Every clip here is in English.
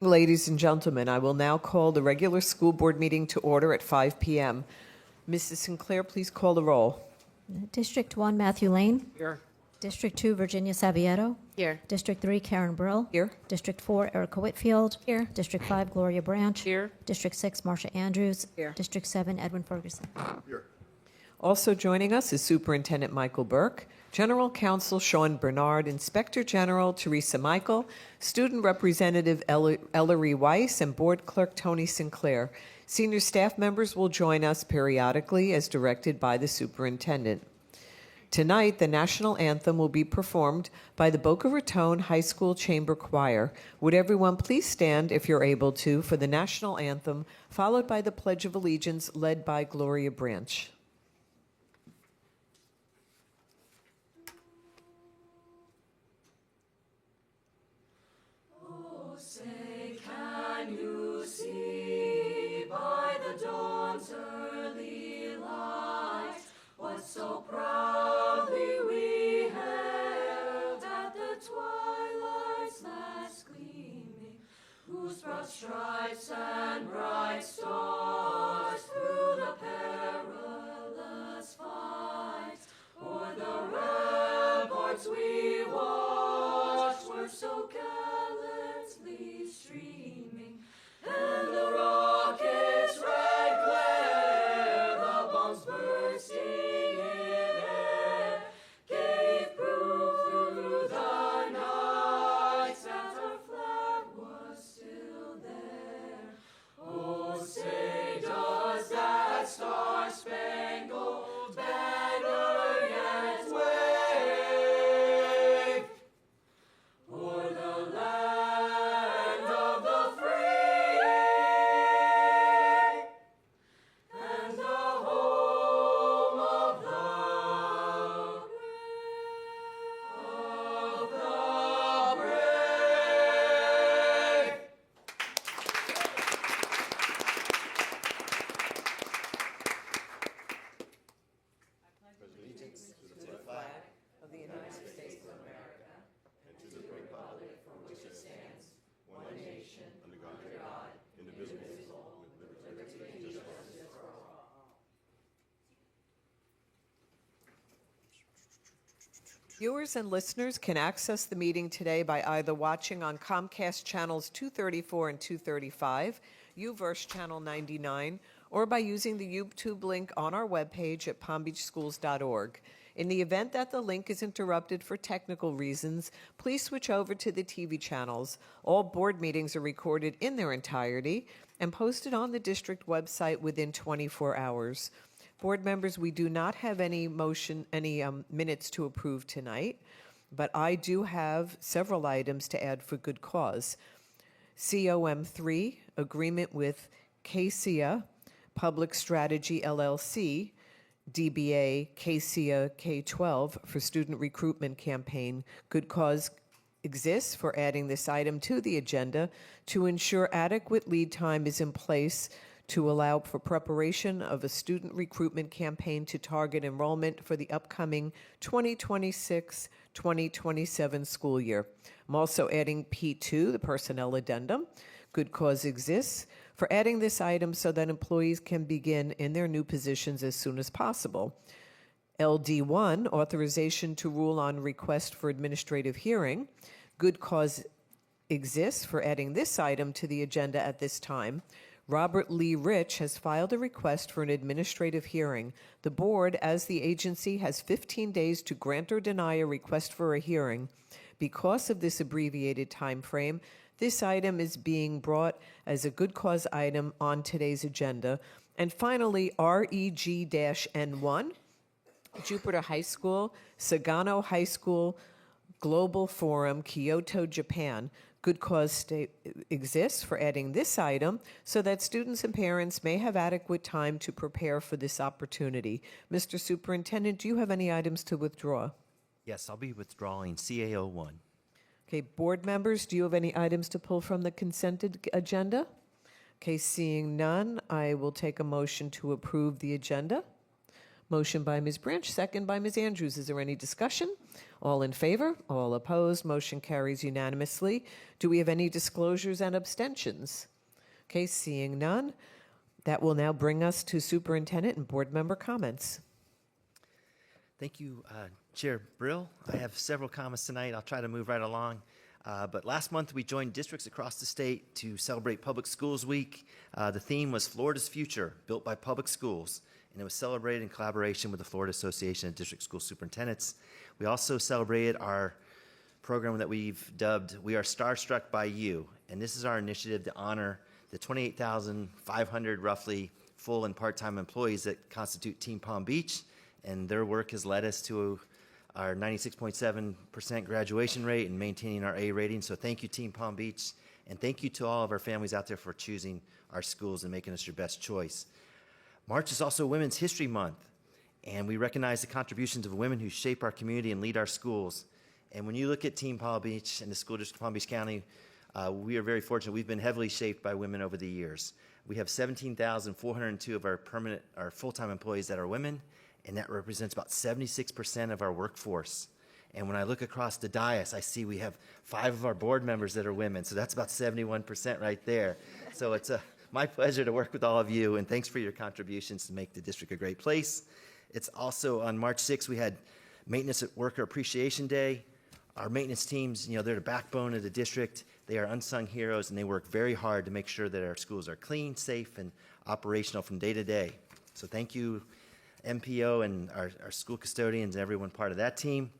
Ladies and gentlemen, I will now call the regular school board meeting to order at 5 p.m. Mrs. Sinclair, please call the roll. District 1, Matthew Lane. Here. District 2, Virginia Savieto. Here. District 3, Karen Brill. Here. District 4, Erica Whitfield. Here. District 5, Gloria Branch. Here. District 6, Marsha Andrews. Here. District 7, Edwin Ferguson. Also joining us is Superintendent Michael Burke, General Counsel Sean Bernard, Inspector General Teresa Michael, Student Representative Ellery Weiss, and Board Clerk Tony Sinclair. Senior staff members will join us periodically as directed by the Superintendent. Tonight, the national anthem will be performed by the Boca Raton High School Chamber Choir. Would everyone please stand, if you're able to, for the national anthem, followed by the Pledge of Allegiance led by Gloria Branch. Say, can you see by the dawn's early light what so proudly we hailed at the twilight's last gleaming, whose broad stripes and bright stars through the perilous fight o'er the ramparts we watched were so gallantly streaming, and the rocket's red glare, the bombs bursting in air, gave proof through the night that our flag was still there. Oh, say, does that star-spangled banner yet wave o'er the land of the free and the home of the brave? Of the United States of America, and to the republic for which it stands, one nation, under God, indivisible, with liberty and justice for all. Viewers and listeners can access the meeting today by either watching on Comcast channels 234 and 235, UVerse channel 99, or by using the YouTube link on our webpage at palmbeachschools.org. In the event that the link is interrupted for technical reasons, please switch over to the TV channels. All board meetings are recorded in their entirety and posted on the district website within 24 hours. Board members, we do not have any minutes to approve tonight, but I do have several items to add for good cause. COM3, agreement with KCIA, Public Strategy LLC, DBA KCIA K-12 for student recruitment campaign. Good cause exists for adding this item to the agenda to ensure adequate lead time is in place to allow for preparation of a student recruitment campaign to target enrollment for the upcoming 2026-2027 school year. I'm also adding P2, the personnel addendum. Good cause exists for adding this item so that employees can begin in their new positions as soon as possible. LD1, authorization to rule on request for administrative hearing. Good cause exists for adding this item to the agenda at this time. Robert Lee Rich has filed a request for an administrative hearing. The board, as the agency, has 15 days to grant or deny a request for a hearing. Because of this abbreviated time frame, this item is being brought as a good cause item on today's agenda. And finally, REG-N1, Jupiter High School, Sagano High School, Global Forum, Kyoto, Japan. Good cause exists for adding this item so that students and parents may have adequate time to prepare for this opportunity. Mr. Superintendent, do you have any items to withdraw? Yes, I'll be withdrawing CA01. Okay, board members, do you have any items to pull from the consented agenda? Okay, seeing none, I will take a motion to approve the agenda. Motion by Ms. Branch, second by Ms. Andrews. Is there any discussion? All in favor? All opposed? Motion carries unanimously. Do we have any disclosures and abstentions? Okay, seeing none. That will now bring us to superintendent and board member comments. Thank you, Chair Brill. I have several comments tonight. I'll try to move right along. But last month, we joined districts across the state to celebrate Public Schools Week. The theme was Florida's Future, built by public schools, and it was celebrated in collaboration with the Florida Association of District School Superintendents. We also celebrated our program that we've dubbed We Are Starstruck by You, and this is our initiative to honor the 28,500 roughly full and part-time employees that constitute Team Palm Beach, and their work has led us to our 96.7% graduation rate and maintaining our A rating. So thank you, Team Palm Beach, and thank you to all of our families out there for choosing our schools and making us your best choice. March is also Women's History Month, and we recognize the contributions of women who shape our community and lead our schools. And when you look at Team Palm Beach and the School District of Palm Beach County, we are very fortunate. We've been heavily shaped by women over the years. We have 17,402 of our full-time employees that are women, and that represents about 76% of our workforce. And when I look across the dais, I see we have 5 of our board members that are women, so that's about 71% right there. So it's my pleasure to work with all of you, and thanks for your contributions to make the district a great place. It's also on March 6th, we had Maintenance Worker Appreciation Day. Our maintenance teams, they're the backbone of the district. They are unsung heroes, and they work very hard to make sure that our schools are clean, safe, and operational from day to day. So thank you, MPO and our school custodians and everyone part of that team.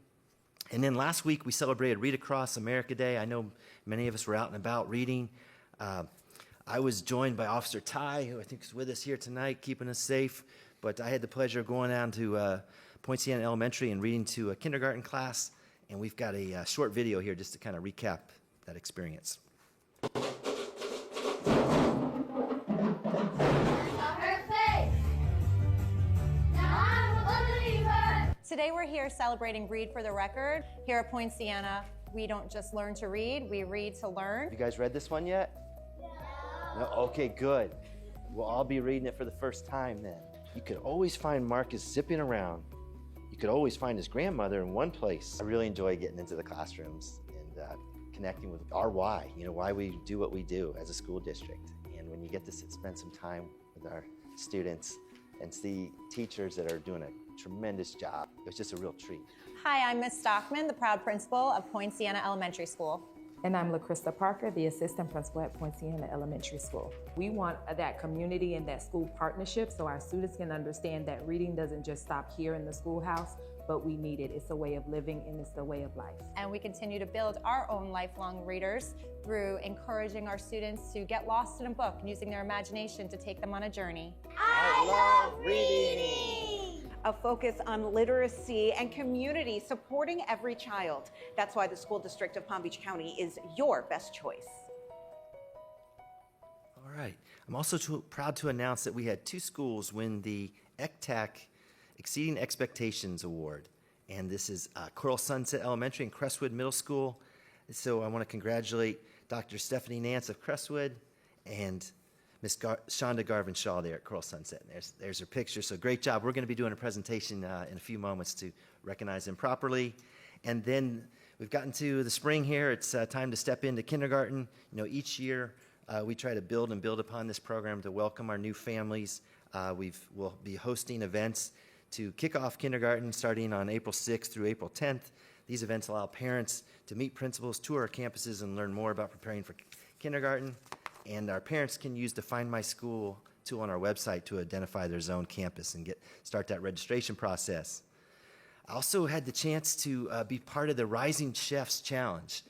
And then last week we celebrated Read Across America Day. I know many of us were out and about reading. I was joined by Officer Ty, who I think is with us here tonight, keeping us safe. But I had the pleasure of going down to Point Siena Elementary and reading to a kindergarten class. And we've got a short video here just to kind of recap that experience. Today we're here celebrating Read for the Record. Here at Point Siena, we don't just learn to read, we read to learn. You guys read this one yet? No? Okay, good. We'll all be reading it for the first time then. You could always find Marcus zipping around. You could always find his grandmother in one place. I really enjoy getting into the classrooms and connecting with our why, why we do what we do as a school district. And when you get to spend some time with our students and see teachers that are doing a tremendous job, it's just a real treat. Hi, I'm Miss Stockman, the proud principal of Point Siena Elementary School. And I'm LaCrista Parker, the assistant principal at Point Siena Elementary School. We want that community and that school partnership so our students can understand that reading doesn't just stop here in the schoolhouse, but we need it. It's a way of living and it's a way of life. And we continue to build our own lifelong readers through encouraging our students to get lost in a book and using their imagination to take them on a journey. I love reading! A focus on literacy and community, supporting every child. That's why the School District of Palm Beach County is your best choice. All right. I'm also proud to announce that we had 2 schools win the ECTAC Exceeding Expectations Award. And this is Coral Sunset Elementary and Crestwood Middle School. So I want to congratulate Dr. Stephanie Nance of Crestwood and Miss Shonda Garvin-Shaw there at Coral Sunset. There's her picture, so great job. We're going to be doing a presentation in a few moments to recognize them properly. And then we've gotten to the spring here. It's time to step into kindergarten. Each year we try to build upon this program to welcome our new families. We'll be hosting events to kick off kindergarten starting on April 6th through April 10th. These events allow parents to meet principals, tour our campuses, and learn more about preparing for kindergarten. And our parents can use the Find My School tool on our website to identify their zone campus and start that registration process. I also had the chance to be part of the Rising Chefs Challenge.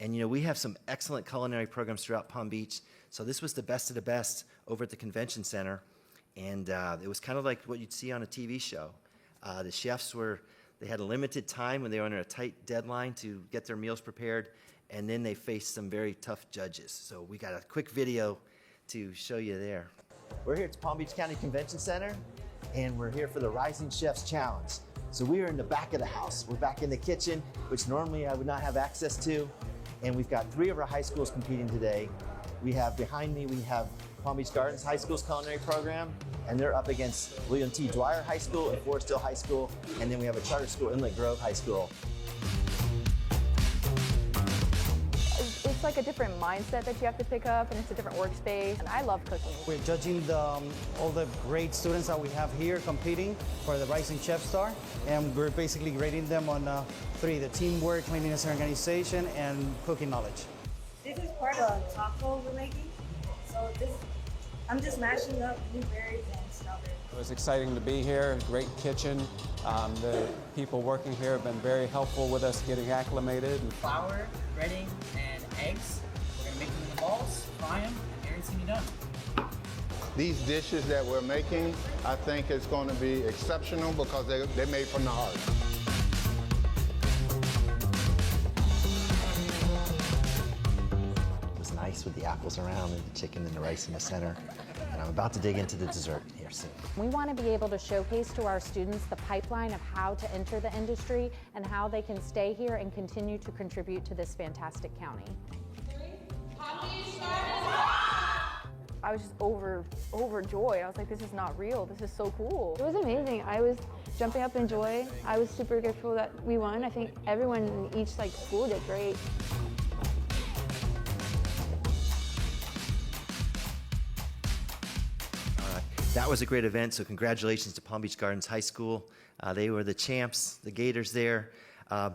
And we have some excellent culinary programs throughout Palm Beach. So this was the best of the best over at the convention center. And it was kind of like what you'd see on a TV show. The chefs they had a limited time when they were under a tight deadline to get their meals prepared. And then they faced some very tough judges. So we got a quick video to show you there. We're here at the Palm Beach County Convention Center, and we're here for the Rising Chefs Challenge. So we are in the back of the house. We're back in the kitchen, which normally I would not have access to. And we've got 3 of our high schools competing today. We have behind me, we have Palm Beach Gardens High School's culinary program, and they're up against William T. Dwyer High School and Forest Hill High School, and then we have a charter school, Inlet Grove High School. It's like a different mindset that you have to pick up, and it's a different workspace, and I love cooking. We're judging all the great students that we have here competing for the Rising Chef Star, and we're basically grading them on 3, the teamwork, cleanliness and organization, and cooking knowledge. This is part of a taco we're making. So I'm just mashing up blueberries and strawberries. It was exciting to be here, great kitchen. The people working here have been very helpful with us getting acclimated. Flour, breading, and eggs. We're gonna make them in the balls, fry them, and Aaron's gonna be done. These dishes that we're making, I think it's going to be exceptional because they're made from the heart. It was nice with the apples around and the chicken and the rice in the center. And I'm about to dig into the dessert here soon. We want to be able to showcase to our students the pipeline of how to enter the industry and how they can stay here and continue to contribute to this fantastic county. I was just overjoyed. I was like, this is not real. This is so cool. It was amazing. I was jumping up in joy. I was super grateful that we won. I think everyone in each school did great. That was a great event, so congratulations to Palm Beach Gardens High School. They were the champs, the Gators there. And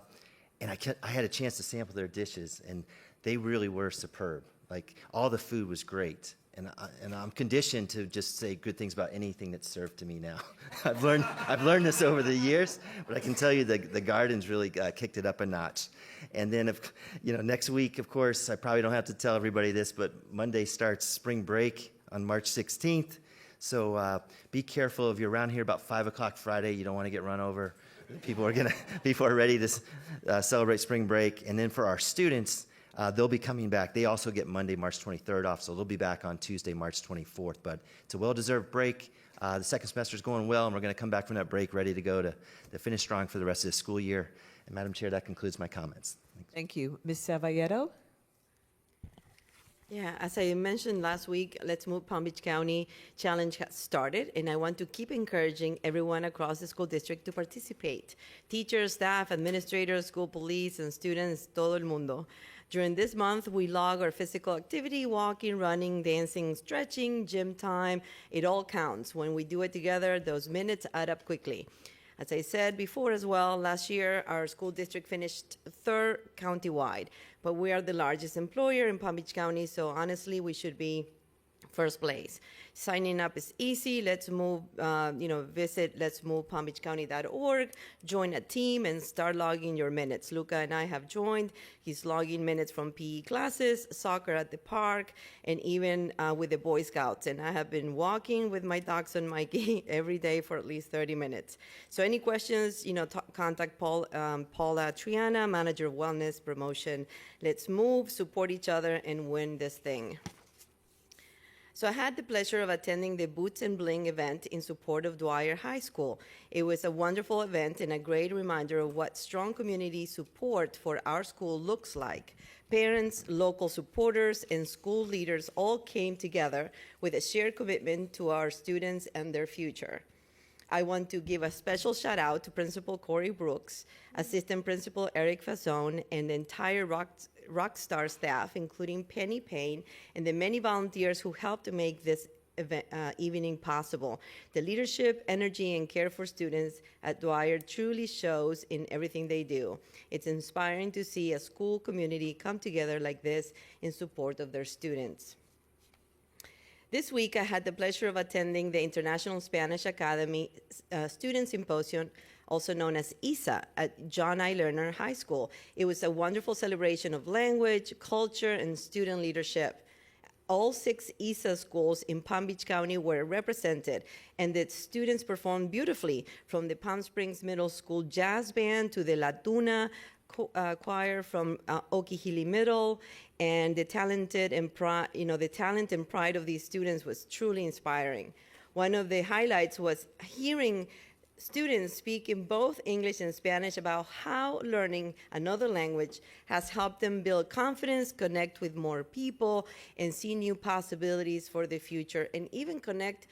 I had a chance to sample their dishes, and they really were superb. Like, all the food was great. And I'm conditioned to just say good things about anything that's served to me now. I've learned this over the years, but I can tell you the Gardens really kicked it up a notch. And then, next week, of course, I probably don't have to tell everybody this, but Monday starts spring break on March 16th. So be careful if you're around here about 5 o'clock Friday. You don't want to get run over. People are ready to celebrate spring break. And then for our students, they'll be coming back. They also get Monday, March 23rd off, so they'll be back on Tuesday, March 24th. But it's a well-deserved break. The second semester is going well, and we're going to come back from that break ready to go to finish strong for the rest of the school year. And Madam Chair, that concludes my comments. Thank you. Ms. Savallero? Yeah, as I mentioned last week, Let's Move Palm Beach County Challenge has started, and I want to keep encouraging everyone across the school district to participate. Teachers, staff, administrators, school police, and students, todo el mundo. During this month, we log our physical activity, walking, running, dancing, stretching, gym time. It all counts. When we do it together, those minutes add up quickly. As I said before as well, last year our school district finished 3rd countywide, but we are the largest employer in Palm Beach County, so honestly we should be first place. Signing up is easy. Let's move, visit letsmovepalmbeachcounty.org, join a team, and start logging your minutes. Luca and I have joined. He's logging minutes from PE classes, soccer at the park, and even with the Boy Scouts. And I have been walking with my dachshund Mikey every day for at least 30 minutes. So any questions, contact Paula Triana, Manager of Wellness Promotion. Let's move, support each other, and win this thing. So I had the pleasure of attending the Boots and Bling event in support of Dwyer High School. It was a wonderful event and a great reminder of what strong community support for our school looks like. Parents, local supporters, and school leaders all came together with a shared commitment to our students and their future. I want to give a special shout out to Principal Corey Brooks, Assistant Principal Eric Fazone, and the entire Rockstar staff, including Penny Payne, and the many volunteers who helped to make this event, evening possible. The leadership, energy, and care for students at Dwyer truly shows in everything they do. It's inspiring to see a school community come together like this in support of their students. This week, I had the pleasure of attending the International Spanish Academy Student Symposium, also known as ISA, at John I. Lerner High School. It was a wonderful celebration of language, culture, and student leadership. All 6 ISA schools in Palm Beach County were represented, and the students performed beautifully, from the Palm Springs Middle School Jazz Band to the La choir from Okeechobee Middle, and the talent and pride of these students was truly inspiring. One of the highlights was hearing students speak in both English and Spanish about how learning another language has helped them build confidence, connect with more people, and see new possibilities for the future, and even connect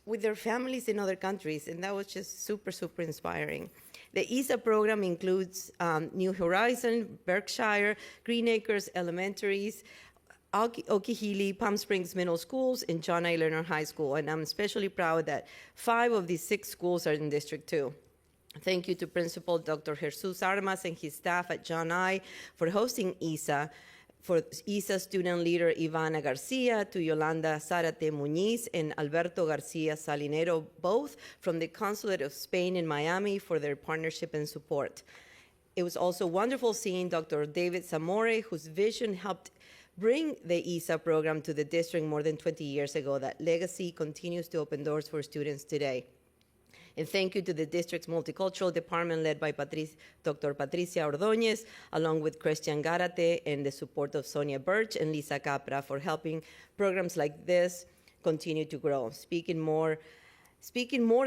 with their families in other countries. And that was just super, super inspiring. The ESA program includes New Horizon, Berkshire, Green Acres Elementaries, Okeechobee, Palm Springs Middle Schools, and John I. Lerner High School. And I'm especially proud that 5 of these 6 schools are in District 2. Thank you to Principal Dr. Jesus Armas and his staff at John I. for hosting ESA, for ESA student leader Ivana Garcia, to Yolanda Zarate Muñiz and Alberto Garcia Salinero, both from the Consulate of Spain in Miami, for their partnership and support. It was also wonderful seeing Dr. David Zamore, whose vision helped bring the ESA program to the district more than 20 years ago. That legacy continues to open doors for students today. And thank you to the district's multicultural department led by Dr. Patricia Ordóñez, along with Christian Garate, and the support of Sonia Birch and Lisa Capra for helping programs like this continue to grow. Speaking more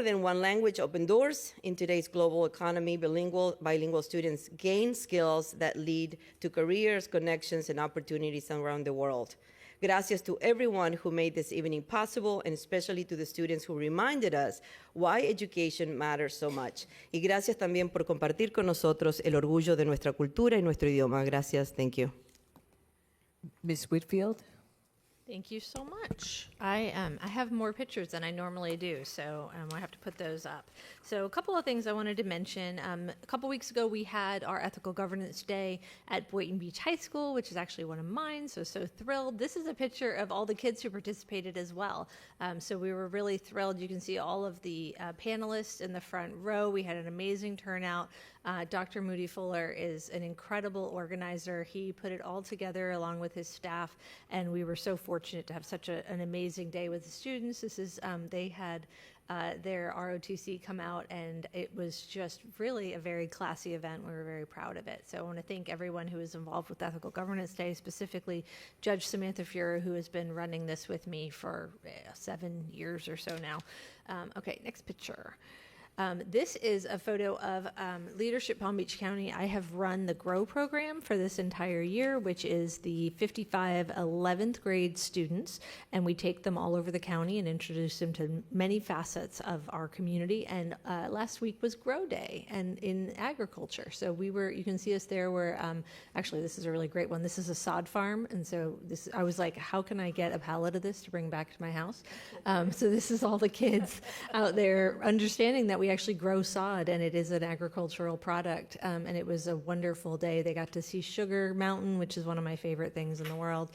than one language open doors. In today's global economy, bilingual students gain skills that lead to careers, connections, and opportunities around the world. Gracias to everyone who made this evening possible, and especially to the students who reminded us why education matters so much. Y gracias también por compartir con nosotros el orgullo de nuestra cultura y nuestro idioma. Gracias. Thank you. Ms. Whitfield? Thank you so much. I have more pictures than I normally do, so I have to put those up. So a couple of things I wanted to mention. A couple weeks ago, we had our Ethical Governance Day at Boynton Beach High School, which is actually one of mine, so thrilled. This is a picture of all the kids who participated as well. So we were really thrilled. You can see all of the panelists in the front row. We had an amazing turnout. Dr. Moody Fuller is an incredible organizer. He put it all together along with his staff, and we were so fortunate to have such an amazing day with the students. This is they had their ROTC come out, and it was just really a very classy event. We were very proud of it. So I want to thank everyone who is involved with Ethical Governance Day, specifically Judge Samantha Fuhrer, who has been running this with me for 7 years or so now. Okay, next picture. This is a photo of Leadership Palm Beach County. I have run the GROW program for this entire year, which is the 55 11th grade students, and we take them all over the county and introduce them to many facets of our community. And last week was GROW Day and in agriculture. So you can see us there. Actually, this is a really great one. This is a sod farm, and so I was like, how can I get a pallet of this to bring back to my house? So this is all the kids out there understanding that we actually grow sod, and it is an agricultural product, and it was a wonderful day. They got to see Sugar Mountain, which is one of my favorite things in the world,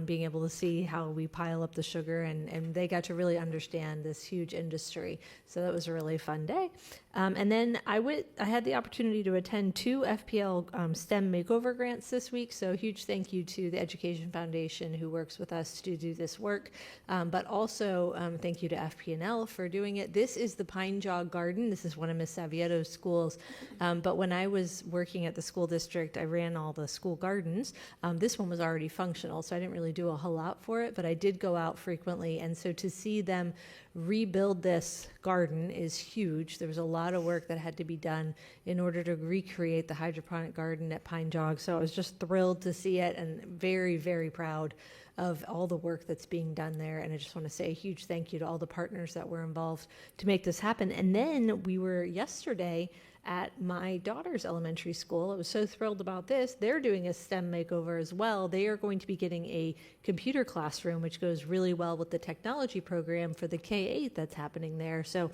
being able to see how we pile up the sugar, and they got to really understand this huge industry. So that was a really fun day. And then I had the opportunity to attend 2 FPL STEM makeover grants this week, so huge thank you to the Education Foundation who works with us to do this work, but also thank you to FP&L for doing it. This is the Pine Jog Garden. This is one of Miss Savieto's schools, but when I was working at the school district, I ran all the school gardens. This one was already functional, so I didn't really do a whole lot for it, but I did go out frequently, and so to see them rebuild this garden is huge. There was a lot of work that had to be done in order to recreate the hydroponic garden at Pine Jog. So I was just thrilled to see it and very, very proud of all the work that's being done there. And I just want to say a huge thank you to all the partners that were involved to make this happen. And then we were yesterday at my daughter's elementary school. I was so thrilled about this. They're doing a STEM makeover as well. They are going to be getting a computer classroom, which goes really well with the technology program for the K-8 that's happening there. So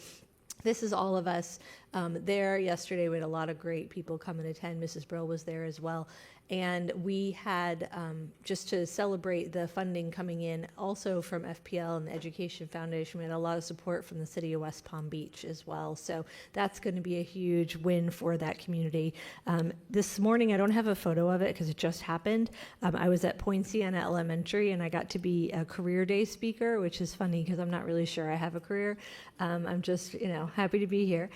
this is all of us there. Yesterday we had a lot of great people come and attend. Mrs. Brill was there as well. And we had, just to celebrate the funding coming in also from FPL and the Education Foundation, we had a lot of support from the city of West Palm Beach as well. So that's going to be a huge win for that community. This morning, I don't have a photo of it because it just happened. I was at Poinciana Elementary and I got to be a career day speaker, which is funny because I'm not really sure I have a career. I'm just, happy to be here.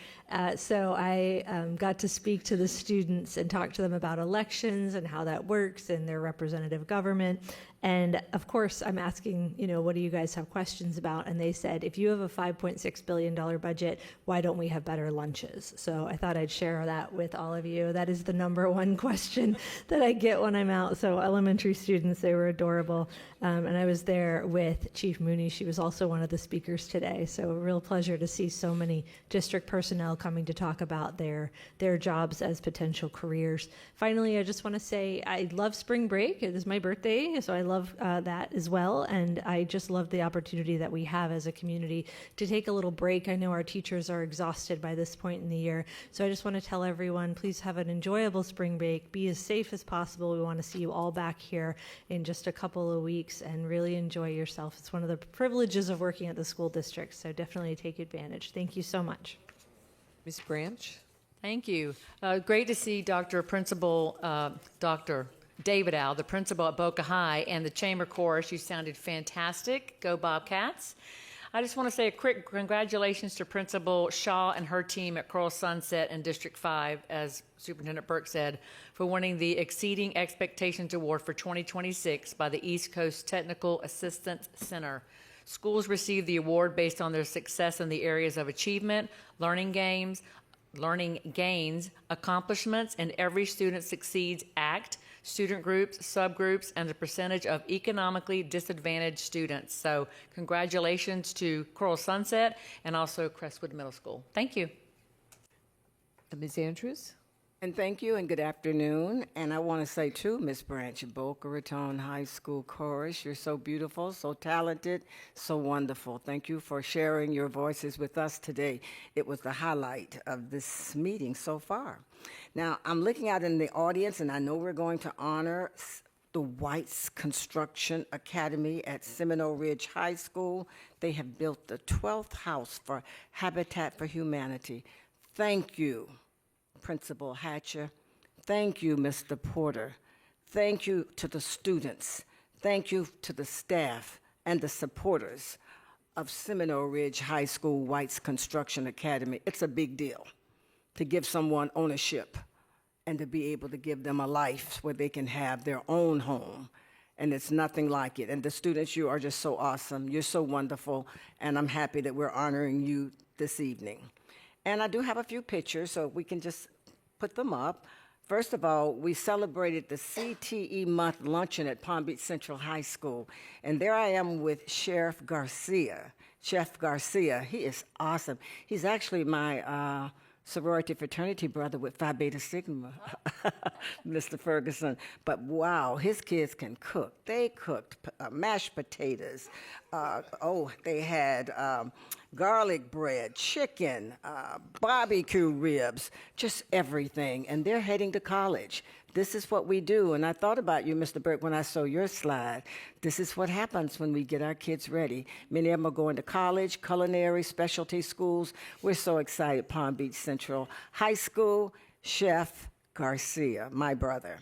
So I got to speak to the students and talk to them about elections and how that works and their representative government. And of course, I'm asking, what do you guys have questions about? And they said, if you have a $5.6 billion budget, why don't we have better lunches? So I thought I'd share that with all of you. That is the number one question that I get when I'm out. So elementary students, they were adorable. And I was there with Chief Mooney. She was also one of the speakers today. So a real pleasure to see so many district personnel coming to talk about their jobs as potential careers. Finally, I just want to say I love spring break. It is my birthday, so I love that as well. And I just love the opportunity that we have as a community to take a little break. I know our teachers are exhausted by this point in the year. So I just want to tell everyone, please have an enjoyable spring break. Be as safe as possible. We want to see you all back here in just a couple of weeks and really enjoy yourself. It's one of the privileges of working at the school district, so definitely take advantage. Thank you so much. Ms. Branch? Thank you. Great to see Dr. David Al, the principal at Boca High, and the Chamber Chorus. You sounded fantastic. Go Bobcats. I just want to say a quick congratulations to Principal Shaw and her team at Coral Sunset and District 5, as Superintendent Burke said, for winning the Exceeding Expectations Award for 2026 by the East Coast Technical Assistance Center. Schools receive the award based on their success in the areas of achievement, learning gains, accomplishments, and Every Student Succeeds Act, student groups, subgroups, and the percentage of economically disadvantaged students. So congratulations to Coral Sunset and also Crestwood Middle School. Thank you. Ms. Andrews? And thank you and good afternoon. And I want to say too, Ms. Branch, Boca Raton High School Chorus, you're so beautiful, so talented, so wonderful. Thank you for sharing your voices with us today. It was the highlight of this meeting so far. Now, I'm looking out in the audience, and I know we're going to honor the White's Construction Academy at Seminole Ridge High School. They have built the 12th house for Habitat for Humanity. Thank you, Principal Hatcher. Thank you, Mr. Porter. Thank you to the students. Thank you to the staff and the supporters of Seminole Ridge High School White's Construction Academy. It's a big deal to give someone ownership and to be able to give them a life where they can have their own home. And it's nothing like it. And the students, you are just so awesome. You're so wonderful. And I'm happy that we're honoring you this evening. And I do have a few pictures, so we can just put them up. First of all, we celebrated the CTE Month luncheon at Palm Beach Central High School. And there I am with Sheriff Garcia. Chef Garcia, he is awesome. He's actually my sorority fraternity brother with Phi Beta Sigma, Mr. Ferguson. But wow, his kids can cook. They cooked mashed potatoes. They had garlic bread, chicken, barbecue ribs, just everything. And they're heading to college. This is what we do. And I thought about you, Mr. Burke, when I saw your slide. This is what happens when we get our kids ready. Many of them are going to college, culinary, specialty schools. We're so excited. Palm Beach Central High School, Chef Garcia, my brother.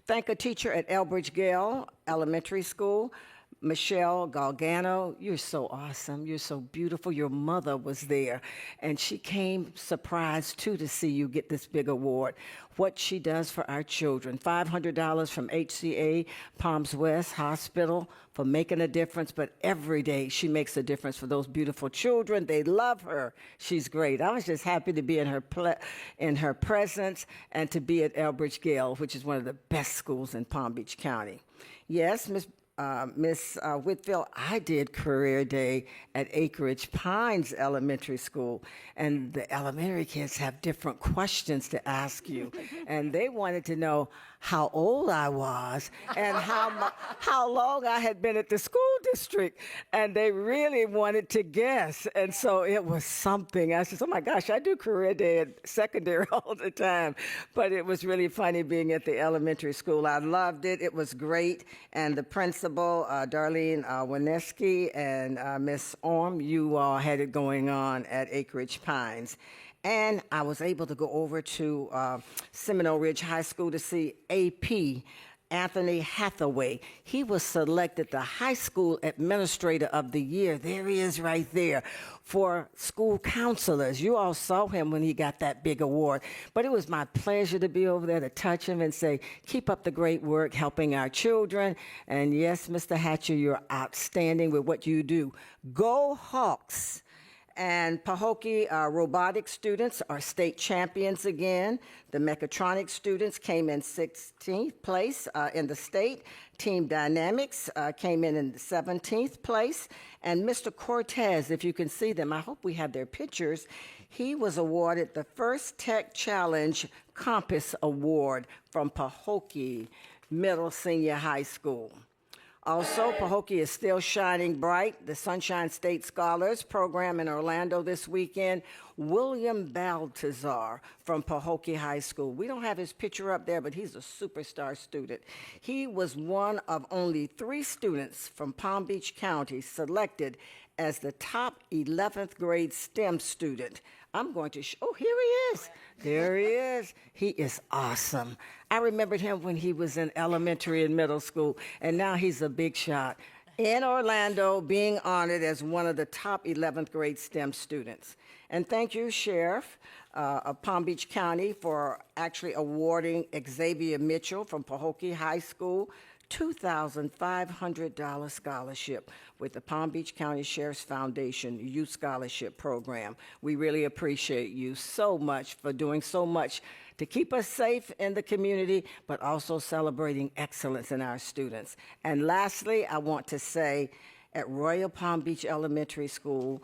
Thank a teacher at Elbridge Gale Elementary School, Michelle Galgano. You're so awesome. You're so beautiful. Your mother was there, and she came surprised, too, to see you get this big award. What she does for our children. $500 from HCA Palms West Hospital for making a difference, but every day she makes a difference for those beautiful children. They love her. She's great. I was just happy to be in her presence and to be at Elbridge Gale, which is one of the best schools in Palm Beach County. Yes, Miss Whitfield, I did career day at Acreage Pines Elementary School, and the elementary kids have different questions to ask you, and they wanted to know how old I was and how long I had been at the school district, and they really wanted to guess, and so it was something. I said, oh my gosh, I do career day at secondary all the time, but it was really funny being at the elementary school. I loved it. It was great, and the principal, Darlene Wineski and Miss Orm, you all had it going on at Acreage Pines. And I was able to go over to Seminole Ridge High School to see AP Anthony Hathaway. He was selected the High School Administrator of the Year. There he is right there. For school counselors. You all saw him when he got that big award. But it was my pleasure to be over there to touch him and say, keep up the great work helping our children. And yes, Mr. Hatcher, you're outstanding with what you do. Go Hawks! And Pahokee robotics students are state champions again. The mechatronics students came in 16th place in the state. Team Dynamics came in 17th place. And Mr. Cortez, if you can see them, I hope we have their pictures. He was awarded the first Tech Challenge Compass Award from Pahokee Middle Senior High School. Also, Pahokee is still shining bright. The Sunshine State Scholars program in Orlando this weekend. William Baltazar from Pahokee High School. We don't have his picture up there, but he's a superstar student. He was one of only 3 students from Palm Beach County selected as the top 11th grade STEM student. I'm going to oh, here he is. There he is. He is awesome. I remembered him when he was in elementary and middle school, and now he's a big shot. In Orlando, being honored as one of the top 11th grade STEM students. And thank you, Sheriff of Palm Beach County, for actually awarding Xavier Mitchell from Pahokee High School $2,500 scholarship with the Palm Beach County Sheriff's Foundation Youth Scholarship Program. We really appreciate you so much for doing so much to keep us safe in the community, but also celebrating excellence in our students. And lastly, I want to say, at Royal Palm Beach Elementary School,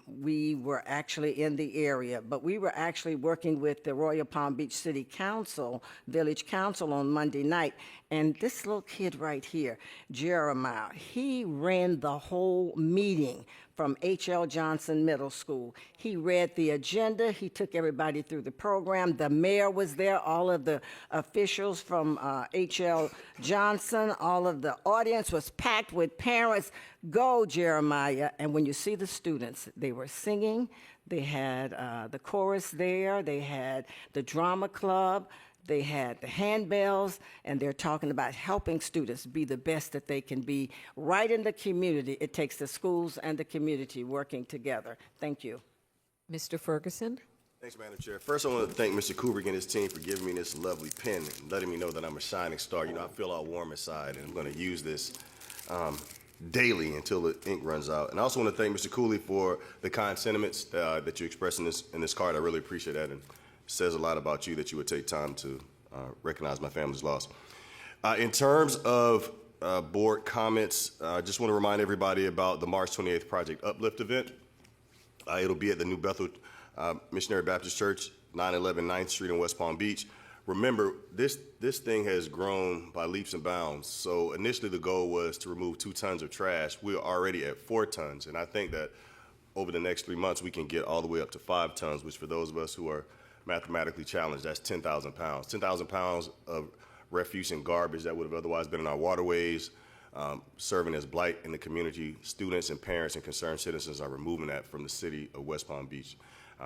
we were actually in the area, but we were actually working with the Royal Palm Beach City Council, Village Council on Monday night, and this little kid right here, Jeremiah, he ran the whole meeting from H.L. Johnson Middle School. He read the agenda. He took everybody through the program. The mayor was there, all of the officials from H.L. Johnson. All of the audience was packed with parents. Go, Jeremiah. And when you see the students, they were singing. They had the chorus there. They had the drama club. They had the handbells, and they're talking about helping students be the best that they can be right in the community. It takes the schools and the community working together. Thank you. Mr. Ferguson? Thanks, Madam Chair. First, I want to thank Mr. Kubrick and his team for giving me this lovely pen and letting me know that I'm a shining star. You know, I feel all warm inside, and I'm going to use this daily until the ink runs out. And I also want to thank Mr. Cooley for the kind sentiments that you expressed in this card. I really appreciate that. And says a lot about you that you would take time to recognize my family's loss. In terms of board comments, I just want to remind everybody about the March 28th Project Uplift event. It'll be at the New Bethel Missionary Baptist Church, 911 9th Street in West Palm Beach. Remember, this thing has grown by leaps and bounds. So initially the goal was to remove 2 tons of trash. We're already at 4 tons, and I think that over the next 3 months we can get all the way up to 5 tons, which for those of us who are mathematically challenged, that's 10,000 pounds. 10,000 pounds of refuse and garbage that would have otherwise been in our waterways, serving as blight in the community. Students and parents and concerned citizens are removing that from the city of West Palm Beach.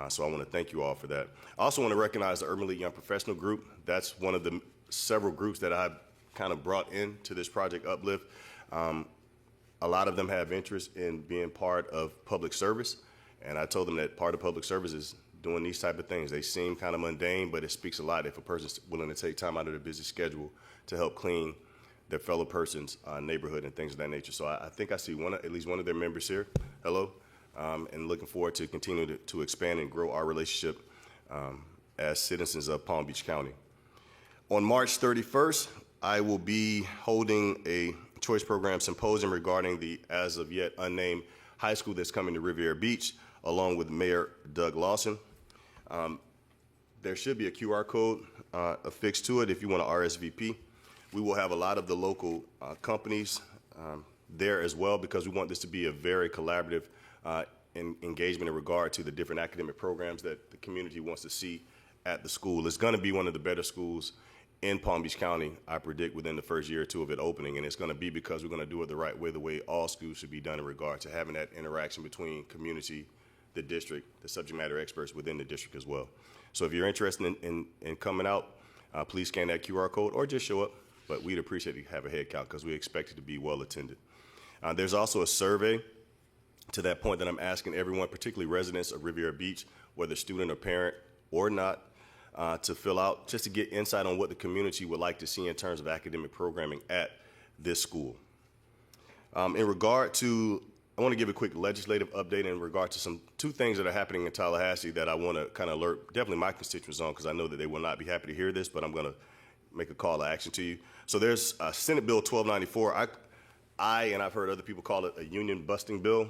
So I want to thank you all for that. I also want to recognize the Urban League Young Professional Group. That's one of the several groups that I've kind of brought into this Project Uplift. A lot of them have interest in being part of public service, and I told them that part of public service is doing these type of things. They seem kind of mundane, but it speaks a lot if a person's willing to take time out of their busy schedule to help clean their fellow person's neighborhood and things of that nature. So I think I see at least one of their members here. Hello. And looking forward to continue to expand and grow our relationship as citizens of Palm Beach County. On March 31st, I will be holding a choice program symposium regarding the as of yet unnamed high school that's coming to Riviera Beach, along with Mayor Doug Lawson. There should be a QR code affixed to it if you want to RSVP. We will have a lot of the local companies there as well, because we want this to be a very collaborative engagement in regard to the different academic programs that the community wants to see at the school. It's going to be one of the better schools in Palm Beach County, I predict, within the first year or two of it opening, and it's going to be because we're going to do it the right way, the way all schools should be done in regard to having that interaction between community, the district, the subject matter experts within the district as well. So if you're interested in coming out, please scan that QR code or just show up. but we'd appreciate to have a head count because we expect it to be well attended. There's also a survey to that point that I'm asking everyone, particularly residents of Riviera Beach, whether student or parent or not, to fill out just to get insight on what the community would like to see in terms of academic programming at this school. In regard to, I want to give a quick legislative update in regard to two things that are happening in Tallahassee that I want to kind of alert definitely my constituents on, because I know that they will not be happy to hear this, but I'm going to make a call to action to you. So there's Senate Bill 1294. And I've heard other people call it a union busting bill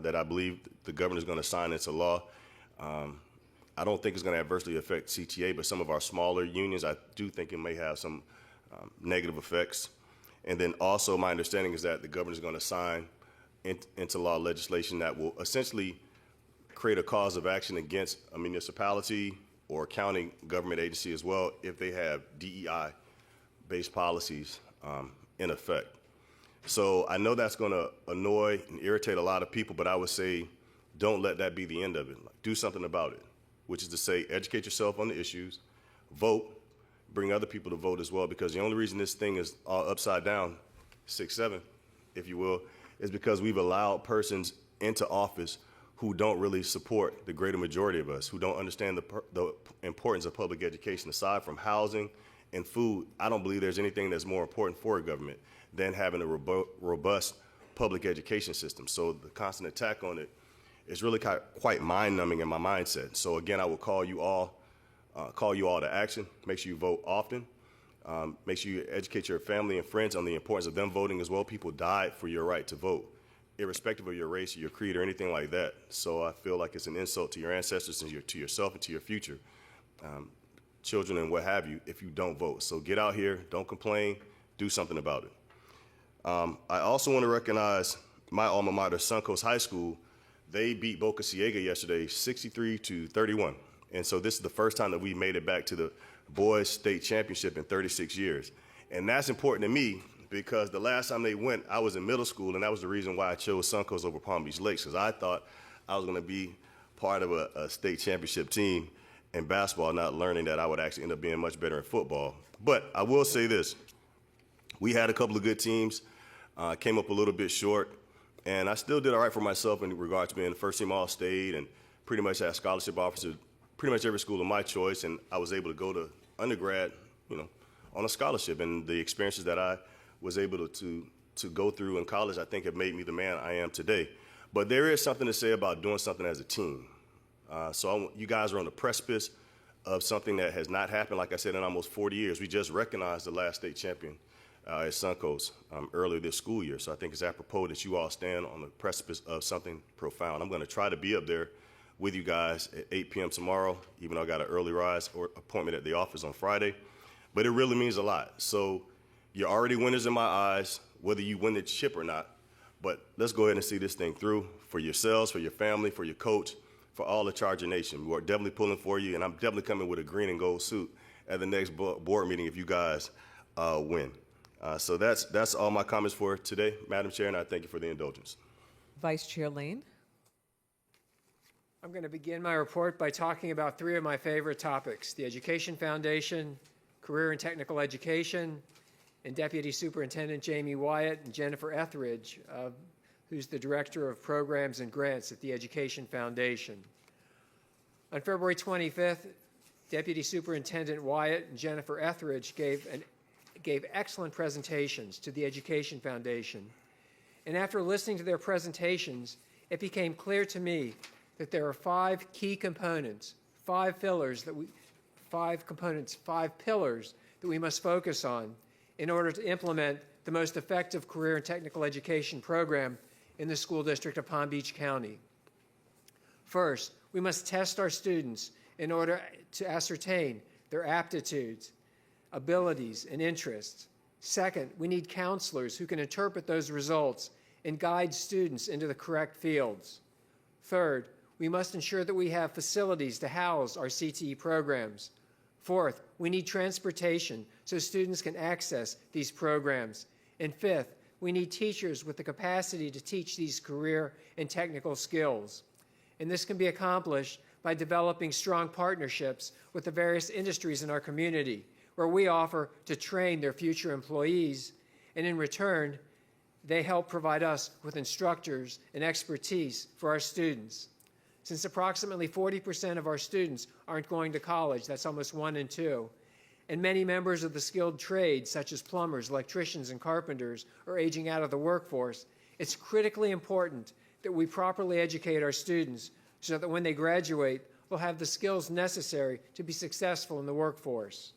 that I believe the governor is going to sign into law. I don't think it's going to adversely affect CTA, but some of our smaller unions, I do think it may have some negative effects. And then also my understanding is that the governor is going to sign into law legislation that will essentially create a cause of action against a municipality or county government agency as well if they have DEI-based policies in effect. So I know that's going to annoy and irritate a lot of people, but I would say don't let that be the end of it. Do something about it, which is to say educate yourself on the issues, vote, bring other people to vote as well, because the only reason this thing is all upside down, 6-7, if you will, is because we've allowed persons into office who don't really support the greater majority of us, who don't understand the importance of public education. Aside from housing and food, I don't believe there's anything that's more important for a government than having a robust public education system. So the constant attack on it is really quite mind-numbing in my mindset. So again, I will call you all to action. Make sure you vote often. Make sure you educate your family and friends on the importance of them voting as well. People died for your right to vote, irrespective of your race or your creed or anything like that. So I feel like it's an insult to your ancestors and to yourself and to your future children and what have you if you don't vote. So get out here, don't complain, do something about it. I also want to recognize my alma mater, Suncoast High School. They beat Boca Ciega yesterday 63-31. And so this is the first time that we made it back to the boys state championship in 36 years. And that's important to me because the last time they went, I was in middle school, and that was the reason why I chose Suncoast over Palm Beach Lakes, because I thought I was going to be part of a state championship team in basketball, not learning that I would actually end up being much better in football. But I will say this. We had a couple of good teams, came up a little bit short, and I still did all right for myself in regard to being the first team All-State and pretty much had scholarship offers to pretty much every school of my choice, and I was able to go to undergrad, on a scholarship. And the experiences that I was able to go through in college, I think have made me the man I am today. But there is something to say about doing something as a team. You guys are on the precipice of something that has not happened, like I said, in almost 40 years. We just recognized the last state champion at Suncoast earlier this school year. So I think it's apropos that you all stand on the precipice of something profound. I'm going to try to be up there with you guys at 8 p.m. tomorrow, even though I got an early rise or appointment at the office on Friday. But it really means a lot. So you're already winners in my eyes, whether you win the chip or not. But let's go ahead and see this thing through for yourselves, for your family, for your coach, for all the Charger Nation. We're definitely pulling for you, and I'm definitely coming with a green and gold suit at the next board meeting if you guys win. So that's all my comments for today, Madam Chair, and I thank you for the indulgence. Vice Chair Lane. I'm going to begin my report by talking about three of my favorite topics: the Education Foundation, Career and Technical Education, and Deputy Superintendent Jamie Wyatt and Jennifer Etheridge, who's the Director of Programs and Grants at the Education Foundation. On February 25th, Deputy Superintendent Wyatt and Jennifer Etheridge gave excellent presentations to the Education Foundation. And after listening to their presentations, it became clear to me that there are five key components, five pillars that we must focus on in order to implement the most effective career and technical education program in the school district of Palm Beach County. First, we must test our students in order to ascertain their aptitudes, abilities, and interests. Second, we need counselors who can interpret those results and guide students into the correct fields. Third, we must ensure that we have facilities to house our CTE programs. Fourth, we need transportation so students can access these programs. And fifth, we need teachers with the capacity to teach these career and technical skills. And this can be accomplished by developing strong partnerships with the various industries in our community. where we offer to train their future employees, and in return, they help provide us with instructors and expertise for our students. Since approximately 40% of our students aren't going to college, that's almost 1 in 2, and many members of the skilled trades, such as plumbers, electricians, and carpenters, are aging out of the workforce, it's critically important that we properly educate our students so that when they graduate, they'll have the skills necessary to be successful in the workforce.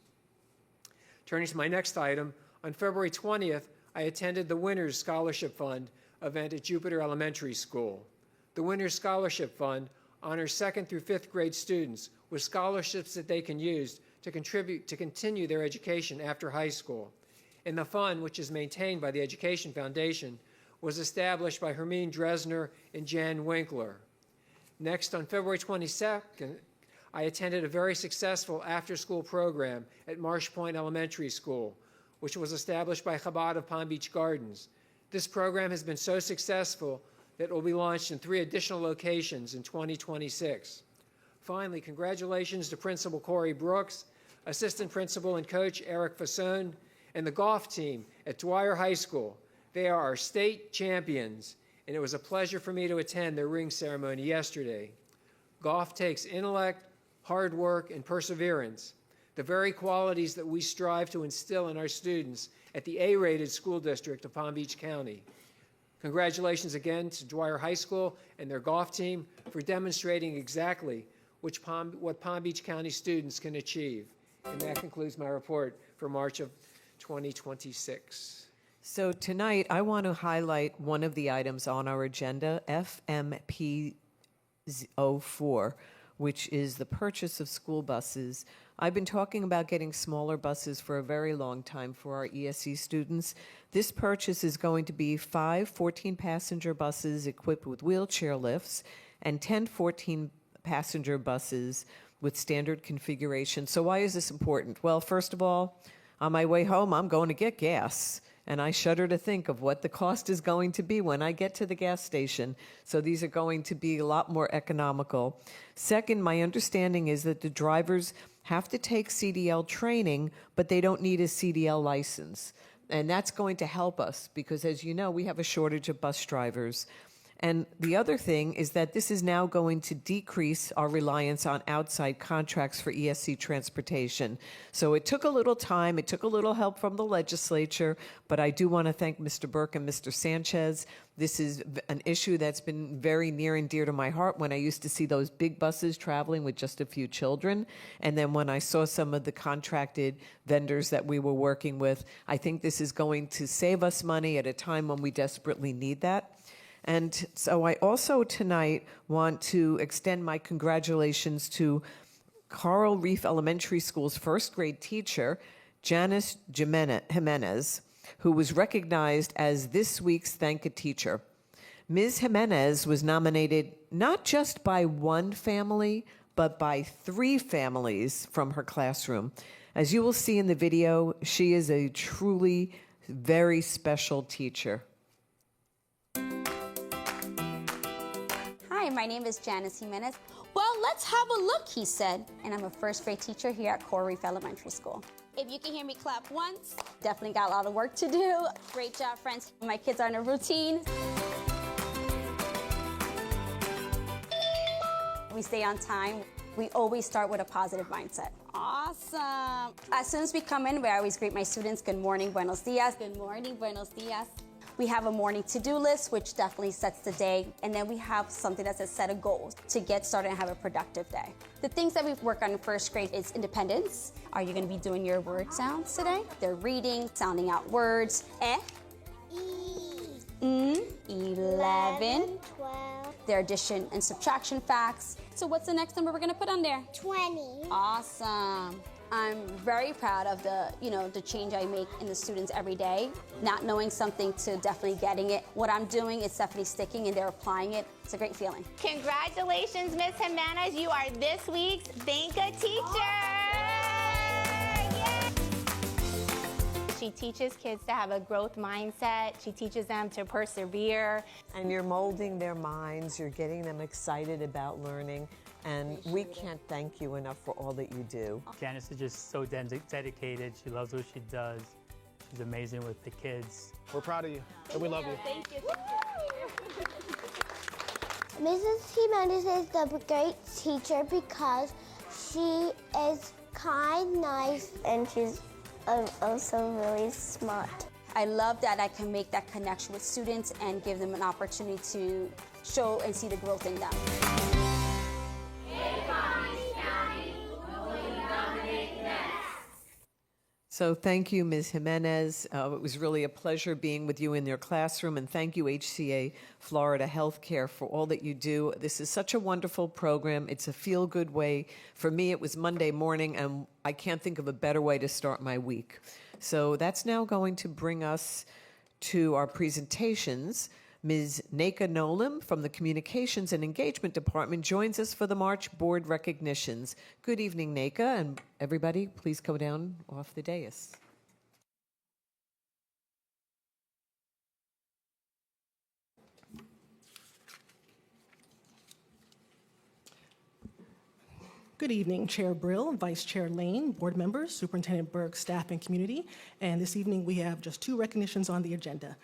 Turning to my next item, on February 20th, I attended the Winners Scholarship Fund event at Jupiter Elementary School. The Winners Scholarship Fund honors 2nd through 5th grade students with scholarships that they can use to contribute to continue their education after high school. And the fund, which is maintained by the Education Foundation, was established by Hermine Dresner and Jan Winkler. Next, on February 22nd, I attended a very successful after-school program at Marsh Point Elementary School, which was established by Chabad of Palm Beach Gardens. This program has been so successful that it will be launched in 3 additional locations in 2026. Finally, congratulations to Principal Corey Brooks, Assistant Principal and Coach Eric Fasone, and the golf team at Dwyer High School. They are our state champions, and it was a pleasure for me to attend their ring ceremony yesterday. Golf takes intellect, hard work, and perseverance, the very qualities that we strive to instill in our students at the A-rated school district of Palm Beach County. Congratulations again to Dwyer High School and their golf team for demonstrating exactly what Palm Beach County students can achieve. And that concludes my report for March of 2026. So tonight, I want to highlight one of the items on our agenda, FMP 04, which is the purchase of school buses. I've been talking about getting smaller buses for a very long time for our ESE students. This purchase is going to be 5 14-passenger buses equipped with wheelchair lifts and 10 14-passenger buses with standard configuration. So why is this important? Well, first of all, on my way home, I'm going to get gas. And I shudder to think of what the cost is going to be when I get to the gas station. So these are going to be a lot more economical. Second, my understanding is that the drivers have to take CDL training, but they don't need a CDL license. And that's going to help us because, as you know, we have a shortage of bus drivers. And the other thing is that this is now going to decrease our reliance on outside contracts for ESC transportation. So it took a little time, it took a little help from the legislature, but I do want to thank Mr. Burke and Mr. Sanchez. This is an issue that's been very near and dear to my heart when I used to see those big buses traveling with just a few children. And then when I saw some of the contracted vendors that we were working with, I think this is going to save us money at a time when we desperately need that. And so I also tonight want to extend my congratulations to Coral Reef Elementary School's first grade teacher, Janice Jimenez, who was recognized as this week's Thank a Teacher. Ms. Jimenez was nominated not just by one family, but by 3 families from her classroom. As you will see in the video, she is a truly very special teacher. Hi, my name is Janice Jimenez. Well, let's have a look, he said. And I'm a first grade teacher here at Coral Reef Elementary School. If you can hear me clap once, definitely got a lot of work to do. Great job, friends. My kids are in a routine. We stay on time. We always start with a positive mindset. Awesome. As soon as we come in, we always greet my students. Good morning, buenos dias. Good morning, buenos dias. We have a morning to-do list, which definitely sets the day. And then we have something that says set of goals to get started and have a productive day. The things that we work on in first grade is independence. Are you gonna be doing your word sounds today? They're reading, sounding out words. E, 11, 12. Their addition and subtraction facts. So what's the next number we're gonna put on there? 20. Awesome. I'm very proud of the change I make in the students every day. Not knowing something to definitely getting it. What I'm doing is definitely sticking and they're applying it. It's a great feeling. Congratulations, Ms. Jimenez. You are this week's Thank a Teacher. She teaches kids to have a growth mindset. She teaches them to persevere. And you're molding their minds. You're getting them excited about learning. And we can't thank you enough for all that you do. Janice is just so dedicated. She loves what she does. She's amazing with the kids. We're proud of you, and we love you. Thank you. Mrs. Jimenez is the great teacher because she is kind, nice, and she's also really smart. I love that I can make that connection with students and give them an opportunity to show and see the growth in them. So thank you, Ms. Jimenez. It was really a pleasure being with you in your classroom, and thank you, HCA Florida Healthcare, for all that you do. This is such a wonderful program. It's a feel-good way. For me, it was Monday morning, and I can't think of a better way to start my week. So that's now going to bring us to our presentations. Ms. Neka Nolim from the Communications and Engagement Department joins us for the March Board recognitions. Good evening, Neka, and everybody, please go down off the dais. Good evening, Chair Brill, Vice Chair Lane, board members, Superintendent Burke, staff, and community. And this evening we have just 2 recognitions on the agenda.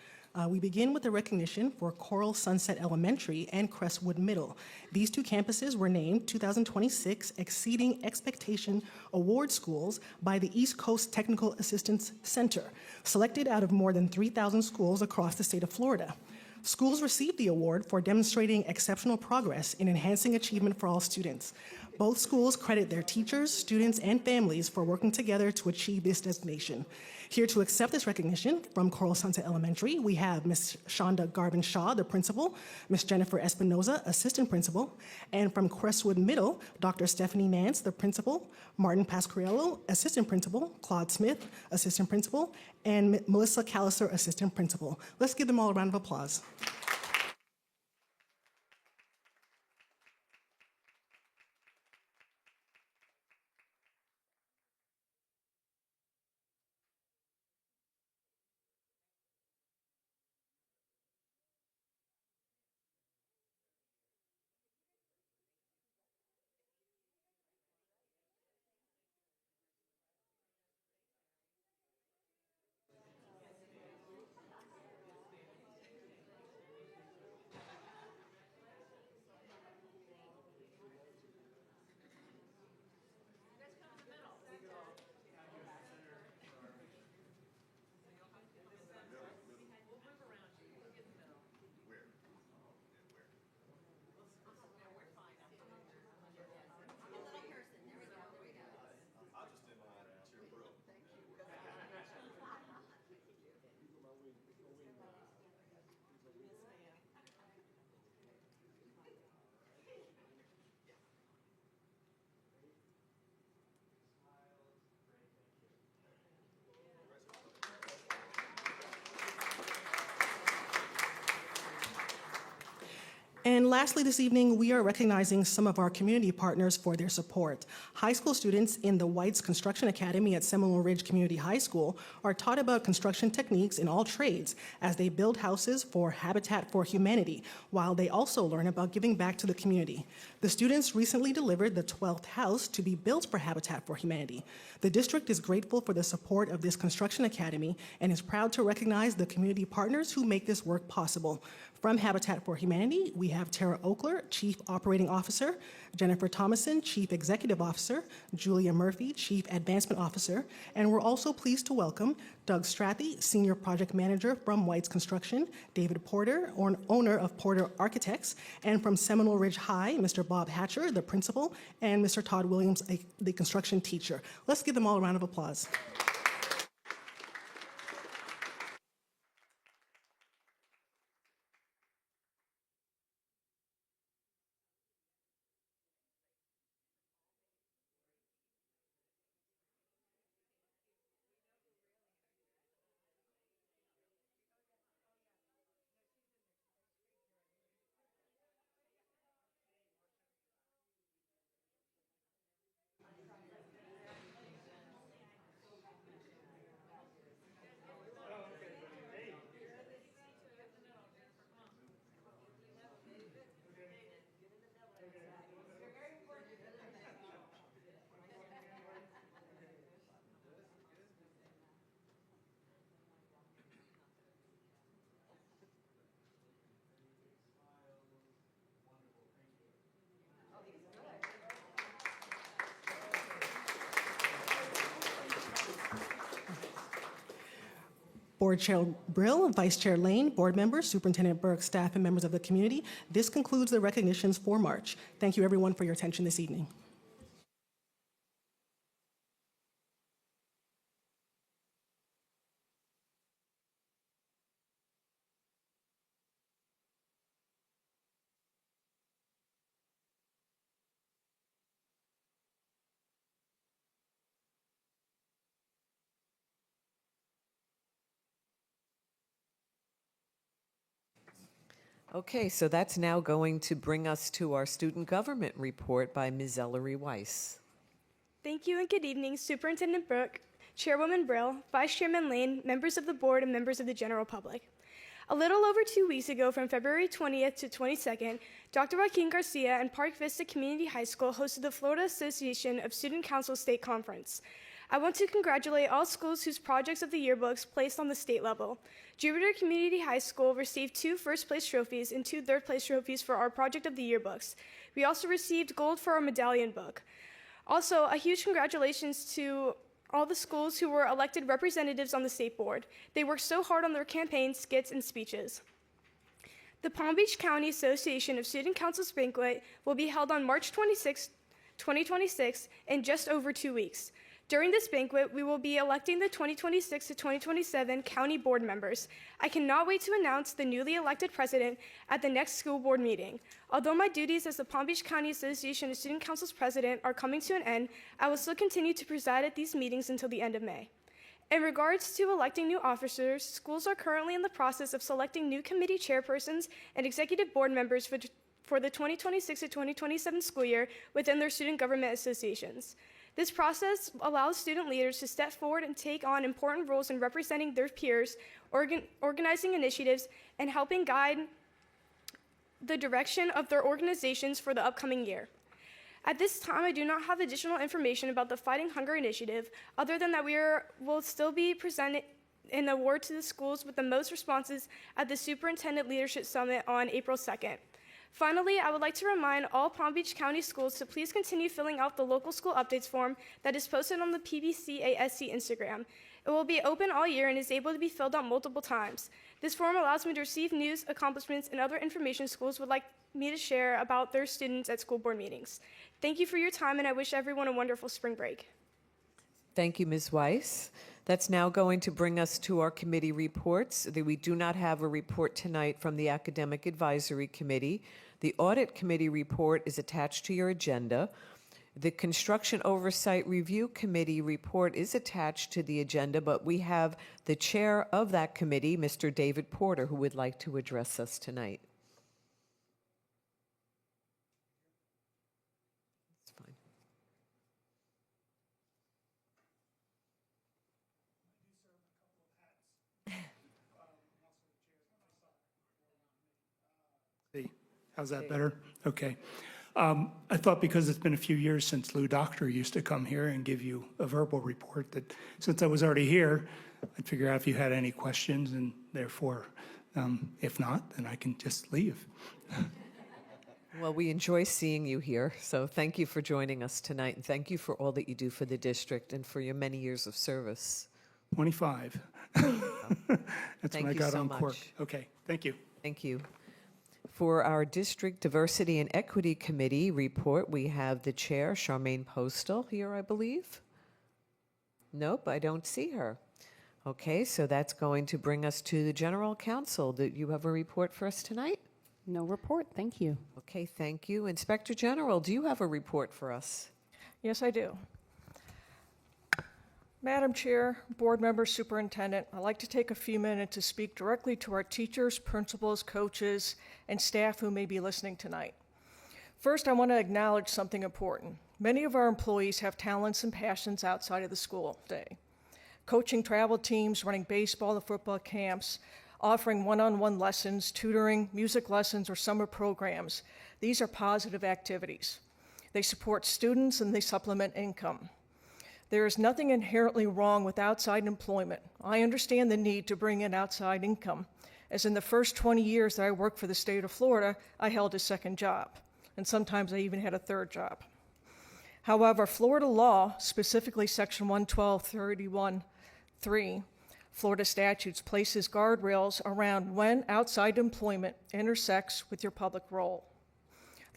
We begin with a recognition for Coral Sunset Elementary and Crestwood Middle. These 2 campuses were named 2026 Exceeding Expectation Award Schools by the East Coast Technical Assistance Center, selected out of more than 3,000 schools across the state of Florida. Schools received the award for demonstrating exceptional progress in enhancing achievement for all students. Both schools credit their teachers, students, and families for working together to achieve this designation. Here to accept this recognition from Coral Sunset Elementary, we have Ms. Shonda Garvin-Shaw, the principal, Ms. Jennifer Espinoza, assistant principal, and from Crestwood Middle, Dr. Stephanie Nance, the principal, Martin Pasquariello, assistant principal, Claude Smith, assistant principal, and Melissa Callister, assistant principal. Let's give them all a round of applause. And lastly, this evening, we are recognizing some of our community partners for their support. High school students in the White's Construction Academy at Seminole Ridge Community High School are taught about construction techniques in all trades as they build houses for Habitat for Humanity, while they also learn about giving back to the community. The students recently delivered the 12th house to be built for Habitat for Humanity. The district is grateful for the support of this construction academy and is proud to recognize the community partners who make this work possible. From Habitat for Humanity, we have Tara Oakler, Chief Operating Officer, Jennifer Thomason, Chief Executive Officer, Julia Murphy, Chief Advancement Officer, and we're also pleased to welcome Doug Strathy, Senior Project Manager from White's Construction, David Porter, owner of Porter Architects, and from Seminole Ridge High, Mr. Bob Hatcher, the principal, and Mr. Todd Williams, the construction teacher. Let's give them all a round of applause. Board Chair Brill, Vice Chair Lane, board members, Superintendent Burke, staff, and members of the community. This concludes the recognitions for March. Thank you everyone for your attention this evening. Okay, so that's now going to bring us to our student government report by Ms. Ellery Weiss. Thank you and good evening, Superintendent Brooke, Chairwoman Brill, Vice Chairman Lane, members of the board, and members of the general public. A little over 2 weeks ago, from February 20th to 22nd, Dr. Joaquin Garcia and Park Vista Community High School hosted the Florida Association of Student Council State Conference. I want to congratulate all schools whose projects of the yearbooks placed on the state level. Jupiter Community High School received 2 first-place trophies and 2 third-place trophies for our project of the yearbooks. We also received gold for our medallion book. Also, a huge congratulations to all the schools who were elected representatives on the state board. They worked so hard on their campaigns, skits, and speeches. The Palm Beach County Association of Student Councils banquet will be held on March 26, 2026, in just over 2 weeks. During this banquet, we will be electing the 2026 to 2027 county board members. I cannot wait to announce the newly elected president at the next school board meeting. Although my duties as the Palm Beach County Association of Student Councils president are coming to an end, I will still continue to preside at these meetings until the end of May. In regards to electing new officers, schools are currently in the process of selecting new committee chairpersons and executive board members for the 2026 to 2027 school year within their student government associations. This process allows student leaders to step forward and take on important roles in representing their peers, organizing initiatives, and helping guide the direction of their organizations for the upcoming year. At this time, I do not have additional information about the Fighting Hunger Initiative, other than that will still be presenting an award to the schools with the most responses at the Superintendent Leadership Summit on April 2nd. Finally, I would like to remind all Palm Beach County schools to please continue filling out the local school updates form that is posted on the PBCASC Instagram. It will be open all year and is able to be filled out multiple times. This form allows me to receive news, accomplishments, and other information schools would like me to share about their students at school board meetings. Thank you for your time, and I wish everyone a wonderful spring break. Thank you, Ms. Weiss. That's now going to bring us to our committee reports. We do not have a report tonight from the Academic Advisory Committee. The Audit Committee report is attached to your agenda. The Construction Oversight Review Committee report is attached to the agenda, but we have the chair of that committee, Mr. David Porter, who would like to address us tonight. How's that better? Okay. I thought because it's been a few years since Lou Doctor used to come here and give you a verbal report, that since I was already here, I'd figure out if you had any questions, and therefore, if not, then I can just leave. Well, we enjoy seeing you here, so thank you for joining us tonight, and thank you for all that you do for the district and for your many years of service. 25. That's when I got on Quirk. Okay, thank you. Thank you. For our District Diversity and Equity Committee report, we have the chair, Charmaine Postal, here, I believe. Nope, I don't see her. Okay, so that's going to bring us to the General Counsel. Do you have a report for us tonight? No report, thank you. Okay, thank you. Inspector General, do you have a report for us? Yes, I do. Madam Chair, board members, superintendent, I'd like to take a few minutes to speak directly to our teachers, principals, coaches, and staff who may be listening tonight. First, I want to acknowledge something important. Many of our employees have talents and passions outside of the school day. Coaching travel teams, running baseball and football camps, offering one-on-one lessons, tutoring, music lessons, or summer programs. These are positive activities. They support students and they supplement income. There is nothing inherently wrong with outside employment. I understand the need to bring in outside income, as in the first 20 years that I worked for the state of Florida, I held a second job, and sometimes I even had a third job. However, Florida law, specifically Section 112.31.3, Florida statutes places guardrails around when outside employment intersects with your public role.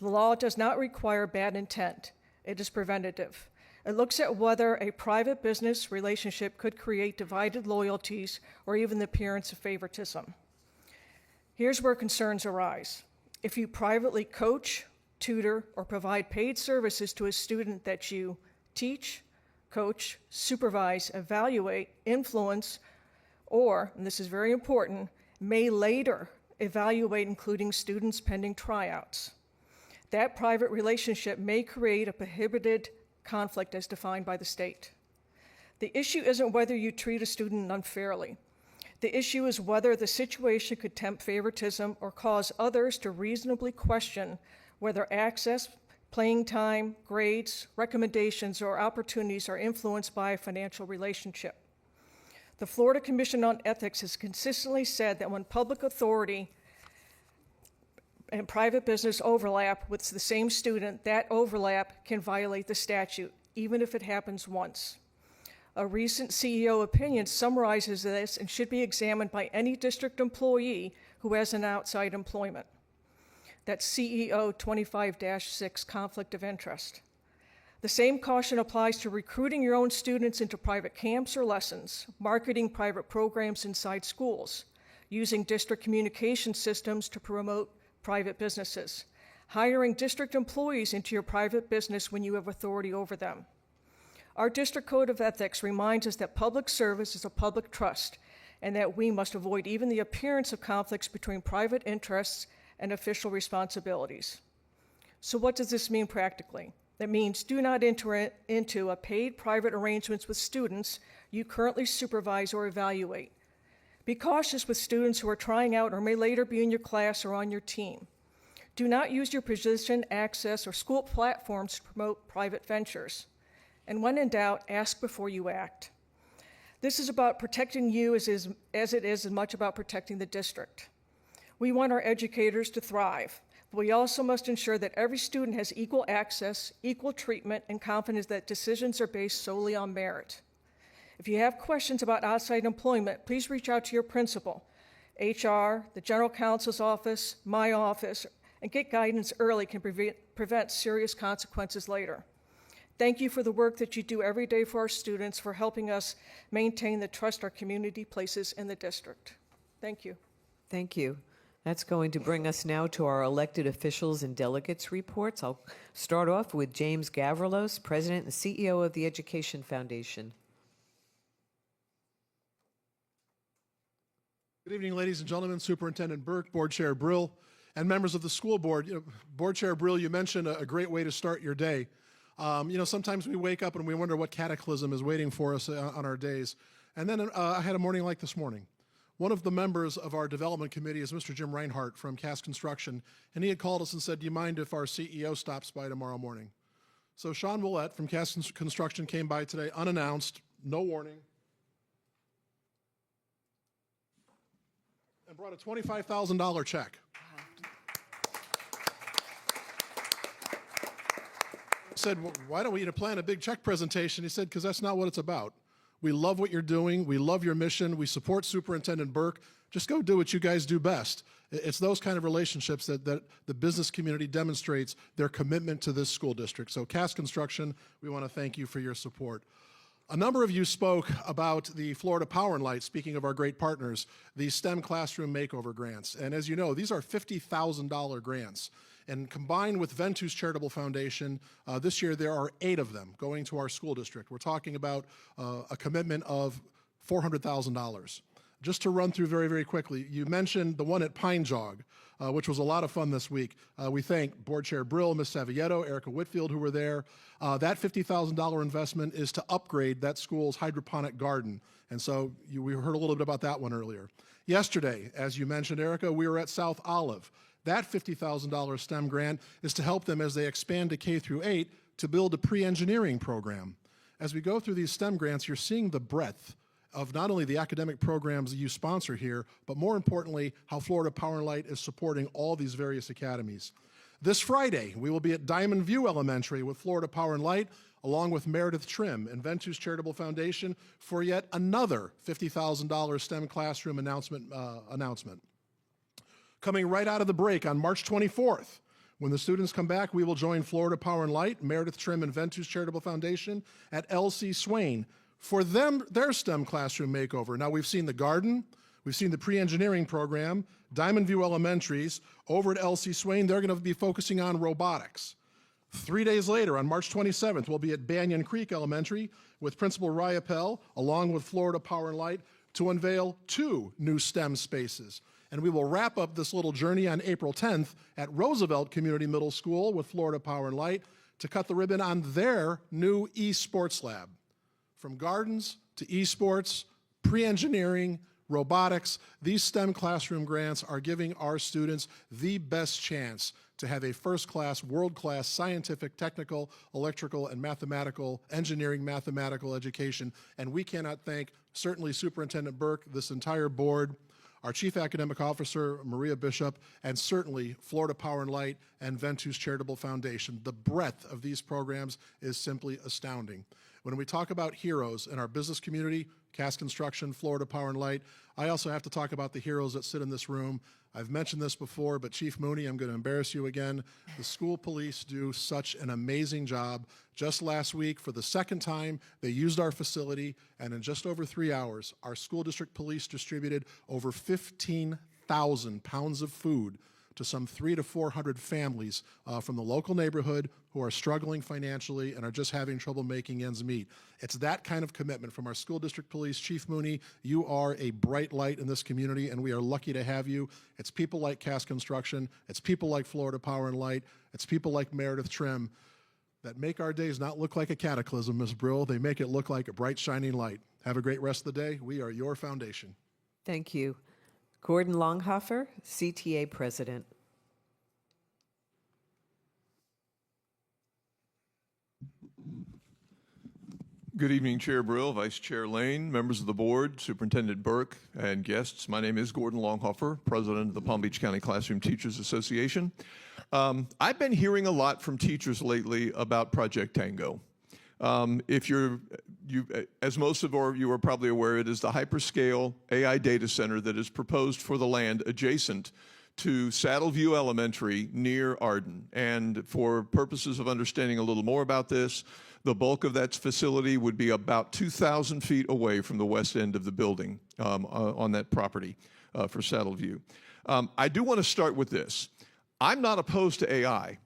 The law does not require bad intent. It is preventative. It looks at whether a private business relationship could create divided loyalties or even the appearance of favoritism. Here's where concerns arise. If you privately coach, tutor, or provide paid services to a student that you teach, coach, supervise, evaluate, influence, or, and this is very important, may later evaluate including students pending tryouts. That private relationship may create a prohibited conflict as defined by the state. The issue isn't whether you treat a student unfairly. The issue is whether the situation could tempt favoritism or cause others to reasonably question whether access, playing time, grades, recommendations, or opportunities are influenced by a financial relationship. The Florida Commission on Ethics has consistently said that when public authority and private business overlap with the same student, that overlap can violate the statute, even if it happens once. A recent CEO opinion summarizes this and should be examined by any district employee who has an outside employment. That's CEO 25-6, conflict of interest. The same caution applies to recruiting your own students into private camps or lessons, marketing private programs inside schools, using district communication systems to promote private businesses, hiring district employees into your private business when you have authority over them. Our district code of ethics reminds us that public service is a public trust and that we must avoid even the appearance of conflicts between private interests and official responsibilities. So what does this mean practically? That means do not enter into a paid private arrangements with students you currently supervise or evaluate. Be cautious with students who are trying out or may later be in your class or on your team. Do not use your position, access, or school platforms to promote private ventures. And when in doubt, ask before you act. This is about protecting you as it is as much about protecting the district. We want our educators to thrive. We also must ensure that every student has equal access, equal treatment, and confidence that decisions are based solely on merit. If you have questions about outside employment, please reach out to your principal, HR, the general counsel's office, my office, and get guidance early can prevent serious consequences later. Thank you for the work that you do every day for our students, for helping us maintain the trust our community places in the district. Thank you. Thank you. That's going to bring us now to our elected officials and delegates reports. I'll start off with James Gavrilos, President and CEO of the Education Foundation. Good evening, ladies and gentlemen, Superintendent Burke, Board Chair Brill, and members of the school board. Board Chair Brill, you mentioned a great way to start your day. Sometimes we wake up and we wonder what cataclysm is waiting for us on our days. And then I had a morning like this morning. One of the members of our development committee is Mr. Jim Reinhardt from Cass Construction, and he had called us and said, do you mind if our CEO stops by tomorrow morning? So Sean Willett from Cass Construction came by today unannounced, no warning, and brought a $25,000 check. Said, well, why don't we plan a big check presentation? He said, because that's not what it's about. We love what you're doing. We love your mission. We support Superintendent Burke. Just go do what you guys do best. It's those kind of relationships that the business community demonstrates their commitment to this school district. So Cass Construction, we want to thank you for your support. A number of you spoke about the Florida Power and Light, speaking of our great partners, the STEM Classroom Makeover Grants. And as you know, these are $50,000 grants. And combined with Ventus Charitable Foundation, this year there are 8 of them going to our school district. We're talking about a commitment of $400,000. Just to run through very, very quickly, you mentioned the one at Pine Jog, which was a lot of fun this week. We thank Board Chair Brill, Ms. Savieto, Erica Whitfield, who were there. That $50,000 investment is to upgrade that school's hydroponic garden. And so we heard a little bit about that one earlier. Yesterday, as you mentioned, Erica, we were at South Olive. That $50,000 STEM grant is to help them as they expand to K through 8 to build a pre-engineering program. As we go through these STEM grants, you're seeing the breadth of not only the academic programs that you sponsor here, but more importantly, how Florida Power and Light is supporting all these various academies. This Friday, we will be at Diamond View Elementary with Florida Power and Light. along with Meredith Trim and Ventus Charitable Foundation for yet another $50,000 STEM classroom announcement. Coming right out of the break on March 24th, when the students come back, we will join Florida Power and Light, Meredith Trim, and Ventus Charitable Foundation at L.C. Swain for their STEM classroom makeover. Now, we've seen the garden, we've seen the pre-engineering program, Diamond View Elementaries. Over at L.C. Swain, they're going to be focusing on robotics. 3 days later, on March 27th, we'll be at Banyan Creek Elementary with Principal Raya Pell, along with Florida Power and Light, to unveil 2 new STEM spaces. And we will wrap up this little journey on April 10th at Roosevelt Community Middle School with Florida Power and Light to cut the ribbon on their new esports lab. From gardens to esports, pre-engineering, robotics, these STEM classroom grants are giving our students the best chance to have a first-class, world-class scientific, technical, electrical, and mathematical, engineering mathematical education. And we cannot thank certainly Superintendent Burke, this entire board, our Chief Academic Officer, Maria Bishop, and certainly Florida Power and Light and Ventus Charitable Foundation. The breadth of these programs is simply astounding. When we talk about heroes in our business community, Cass Construction, Florida Power and Light, I also have to talk about the heroes that sit in this room. I've mentioned this before, but Chief Mooney, I'm going to embarrass you again. The school police do such an amazing job. Just last week, for the second time, they used our facility, and in just over 3 hours, our school district police distributed over 15,000 pounds of food to some 300 to 400 families from the local neighborhood who are struggling financially and are just having trouble making ends meet. It's that kind of commitment from our school district police. Chief Mooney, you are a bright light in this community, and we are lucky to have you. It's people like Cass Construction, it's people like Florida Power and Light, it's people like Meredith Trim that make our days not look like a cataclysm, Ms. Brill. They make it look like a bright, shining light. Have a great rest of the day. We are your foundation. Thank you. Gordon Longhofer, CTA President. Good evening, Chair Brill, Vice Chair Lane, members of the board, Superintendent Burke, and guests. My name is Gordon Longhofer, President of the Palm Beach County Classroom Teachers Association. I've been hearing a lot from teachers lately about Project Tango. As most of you are probably aware, it is the hyperscale AI data center that is proposed for the land adjacent to Saddleview Elementary near Arden. And for purposes of understanding a little more about this, the bulk of that facility would be about 2,000 feet away from the west end of the building on that property for Saddleview. I do want to start with this. I'm not opposed to AI.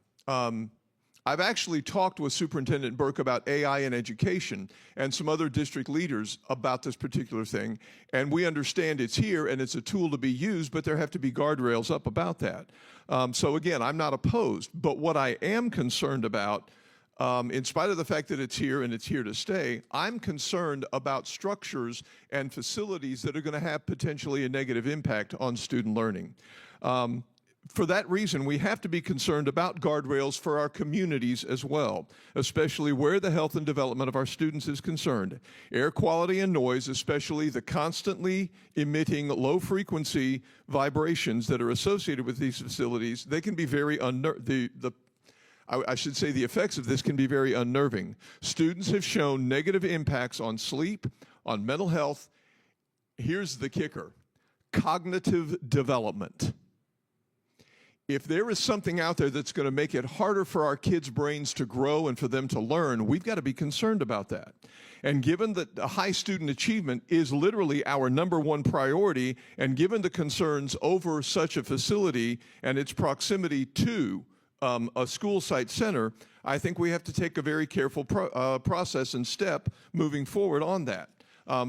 I've actually talked with Superintendent Burke about AI in education and some other district leaders about this particular thing, and we understand it's here and it's a tool to be used, but there have to be guardrails up about that. So again, I'm not opposed, but what I am concerned about, in spite of the fact that it's here and it's here to stay, I'm concerned about structures and facilities that are going to have potentially a negative impact on student learning. For that reason, we have to be concerned about guardrails for our communities as well, especially where the health and development of our students is concerned. Air quality and noise, especially the constantly emitting low-frequency vibrations that are associated with these facilities, they can be very I should say the effects of this can be very unnerving. Students have shown negative impacts on sleep, on mental health. Here's the kicker: cognitive development. If there is something out there that's going to make it harder for our kids' brains to grow and for them to learn, we've got to be concerned about that. And given that high student achievement is literally our #1 priority, and given the concerns over such a facility and its proximity to a school site center, I think we have to take a very careful process and step moving forward on that.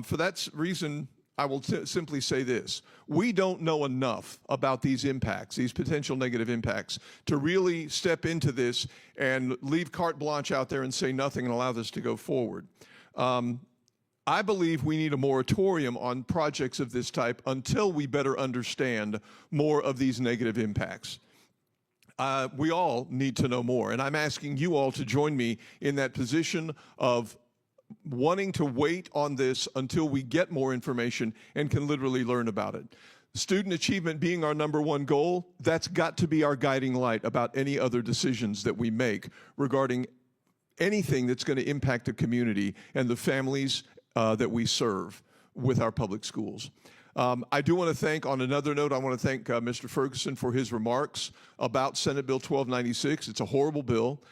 For that reason, I will simply say this: we don't know enough about these impacts, these potential negative impacts, to really step into this and leave carte blanche out there and say nothing and allow this to go forward. I believe we need a moratorium on projects of this type until we better understand more of these negative impacts. We all need to know more, and I'm asking you all to join me in that position of wanting to wait on this until we get more information and can literally learn about it. Student achievement being our #1 goal, that's got to be our guiding light about any other decisions that we make regarding anything that's going to impact the community and the families that we serve with our public schools. I do want to thank, on another note, I want to thank Mr. Ferguson for his remarks about Senate Bill 1296. It's a horrible bill.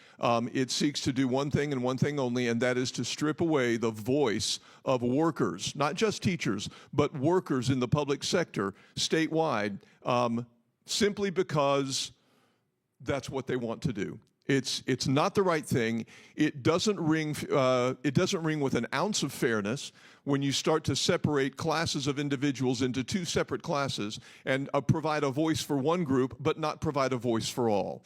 It seeks to do one thing and one thing only, and that is to strip away the voice of workers, not just teachers, but workers in the public sector statewide, simply because that's what they want to do. It's not the right thing. It doesn't ring with an ounce of fairness when you start to separate classes of individuals into two separate classes and provide a voice for one group but not provide a voice for all.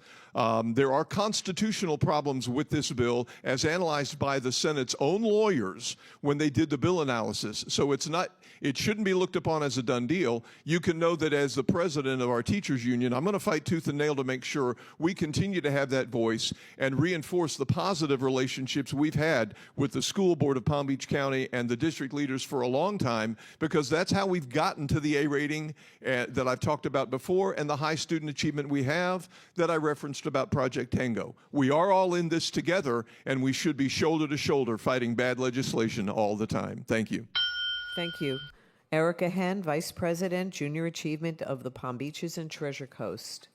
There are constitutional problems with this bill as analyzed by the Senate's own lawyers when they did the bill analysis. So it shouldn't be looked upon as a done deal. You can know that as the president of our teachers union, I'm going to fight tooth and nail to make sure we continue to have that voice and reinforce the positive relationships we've had with the school board of Palm Beach County and the district leaders for a long time, because that's how we've gotten to the A rating that I've talked about before and the high student achievement we have that I referenced about Project Tango. We are all in this together, and we should be shoulder to shoulder fighting bad legislation all the time. Thank you. Thank you. Erica Henn, Vice President, Junior Achievement of the Palm Beaches and Treasure Coast.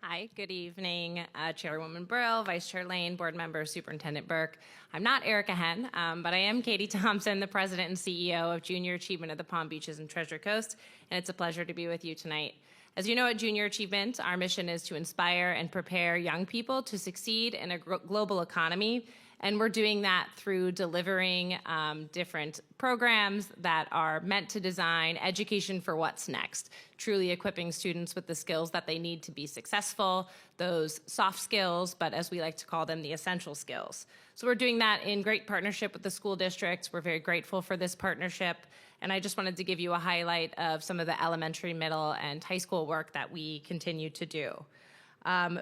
Hi, good evening, Chairwoman Brill, Vice Chair Lane, Board Member Superintendent Burke. I'm not Erica Henn, but I am Katie Thompson, the President and CEO of Junior Achievement of the Palm Beaches and Treasure Coast, and it's a pleasure to be with you tonight. As you know, at Junior Achievement, our mission is to inspire and prepare young people to succeed in a global economy, and we're doing that through delivering different programs that are meant to design education for what's next, truly equipping students with the skills that they need to be successful, those soft skills, but as we like to call them, the essential skills. So we're doing that in great partnership with the school districts. We're very grateful for this partnership. And I just wanted to give you a highlight of some of the elementary, middle, and high school work that we continue to do.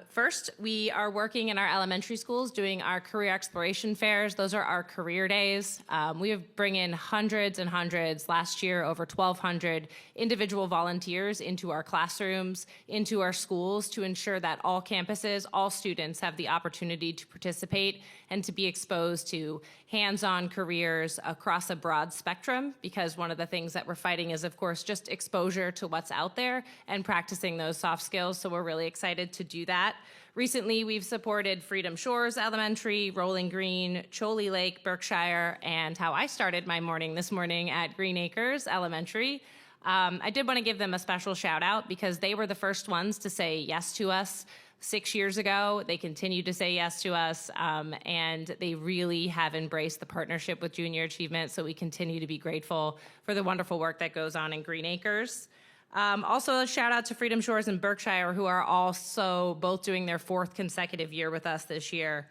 First, we are working in our elementary schools doing our career exploration fairs. Those are our career days. We have bring in hundreds and hundreds, last year over 1,200 individual volunteers into our classrooms, into our schools to ensure that all campuses, all students have the opportunity to participate and to be exposed to hands-on careers across a broad spectrum, because one of the things that we're fighting is, of course, just exposure to what's out there and practicing those soft skills. So we're really excited to do that. Recently, we've supported Freedom Shores Elementary, Rolling Green, Choley Lake, Berkshire, and how I started my morning this morning at Green Acres Elementary. I did want to give them a special shout out because they were the first ones to say yes to us 6 years ago. They continue to say yes to us, and they really have embraced the partnership with Junior Achievement, so we continue to be grateful for the wonderful work that goes on in Green Acres. Also, a shout out to Freedom Shores and Berkshire, who are also both doing their 4th consecutive year with us this year.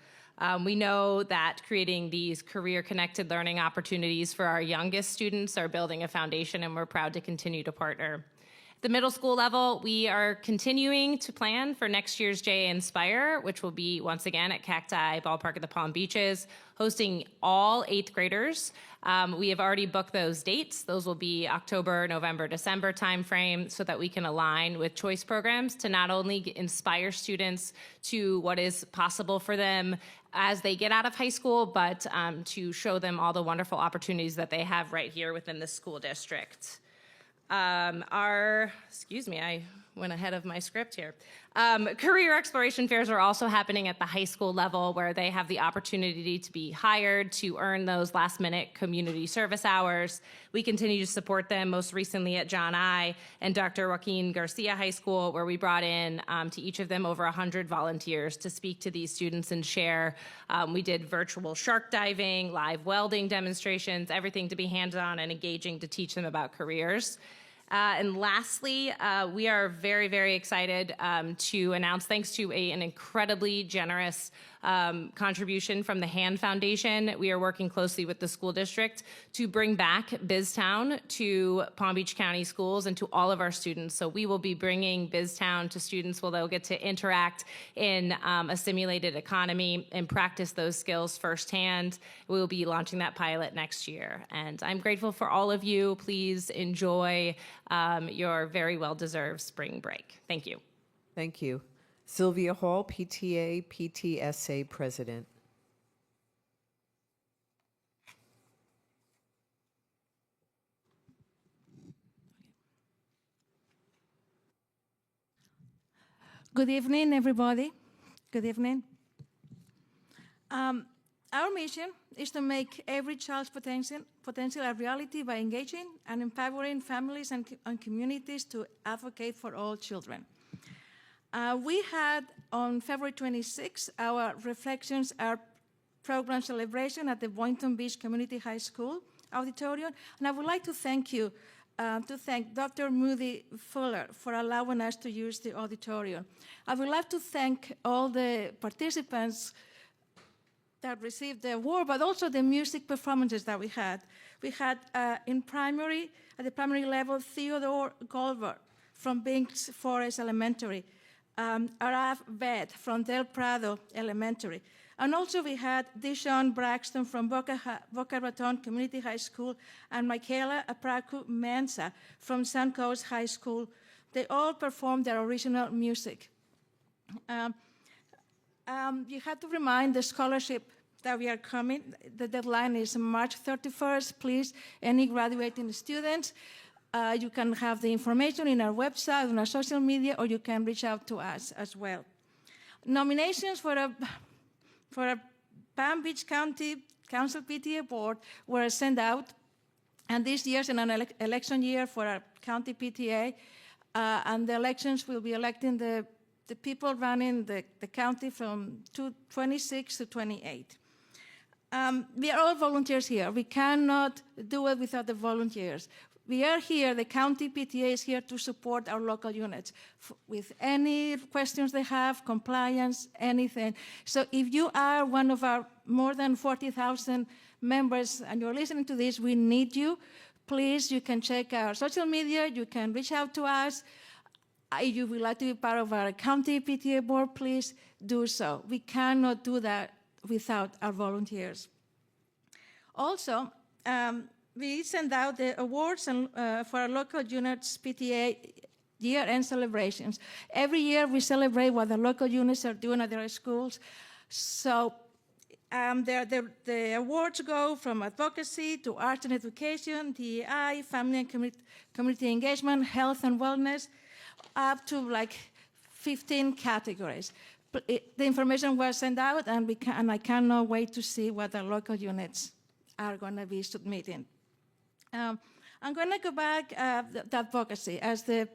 We know that creating these career-connected learning opportunities for our youngest students are building a foundation, and we're proud to continue to partner. At the middle school level, we are continuing to plan for next year's JA Inspire, which will be once again at Cacti Ballpark at the Palm Beaches, hosting all 8th graders. We have already booked those dates. Those will be October, November, December timeframe, so that we can align with choice programs to not only inspire students to what is possible for them as they get out of high school, but to show them all the wonderful opportunities that they have right here within the school district. I went ahead of my script here. Career exploration fairs are also happening at the high school level, where they have the opportunity to be hired to earn those last-minute community service hours. We continue to support them, most recently at John I. and Dr. Joaquin Garcia High School, where we brought in to each of them over 100 volunteers to speak to these students and share. We did virtual shark diving, live welding demonstrations, everything to be hands-on and engaging to teach them about careers. And lastly, we are very, very excited to announce, thanks to an incredibly generous contribution from the Hand Foundation, we are working closely with the school district to bring back BizTown to Palm Beach County schools and to all of our students. So we will be bringing BizTown to students where they'll get to interact in a simulated economy and practice those skills firsthand. We will be launching that pilot next year. And I'm grateful for all of you. Please enjoy your very well-deserved spring break. Thank you. Thank you. Sylvia Hall, PTA, PTSA President. Good evening, everybody. Good evening. Our mission is to make every child's potential a reality by engaging and empowering families and communities to advocate for all children. We had on February 26 our Reflections, our program celebration at the Boynton Beach Community High School auditorium, and I would like to thank you, thank Dr. Moody Fuller for allowing us to use the auditorium. I would like to thank all the participants that received the award, but also the music performances that we had. We had at the primary level, Theodore Goldberg from Binks Forest Elementary, Araf Bed from Del Prado Elementary, and also we had Deshaun Braxton from Boca Raton Community High School and Michaela Apraku Mensa from Suncoast High School. They all performed their original music. You have to remind the scholarship that we are coming. The deadline is March 31st. Please, any graduating students, you can have the information in our website, on our social media, or you can reach out to us as well. Nominations for a Palm Beach County Council PTA Board were sent out, and this year's an election year for our county PTA, and the elections will be electing the people running the county from 26 to 28. We are all volunteers here. We cannot do it without the volunteers. We are here, the county PTA is here to support our local units with any questions they have, compliance, anything. So if you are one of our more than 40,000 members and you're listening to this, we need you. Please, you can check our social media, you can reach out to us. If you would like to be part of our county PTA board, please do so. We cannot do that without our volunteers. Also, we send out the awards for our local units PTA year-end celebrations. Every year we celebrate what the local units are doing at their schools. So the awards go from advocacy to arts and education, DEI, family and community engagement, health and wellness, up to like 15 categories. The information was sent out, and I cannot wait to see what the local units are going to be submitting. I'm going to go back to advocacy. As the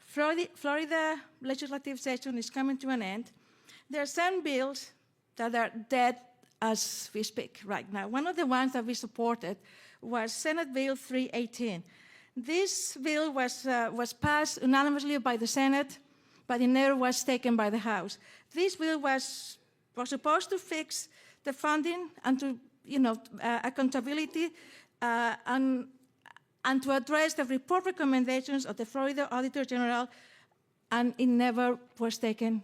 Florida legislative session is coming to an end, there are some bills that are dead as we speak right now. One of the ones that we supported was Senate Bill 318. This bill was passed unanimously by the Senate, but it never was taken by the House. This bill was supposed to fix the funding and to, accountability and to address the report recommendations of the Florida Auditor General, and it never was taken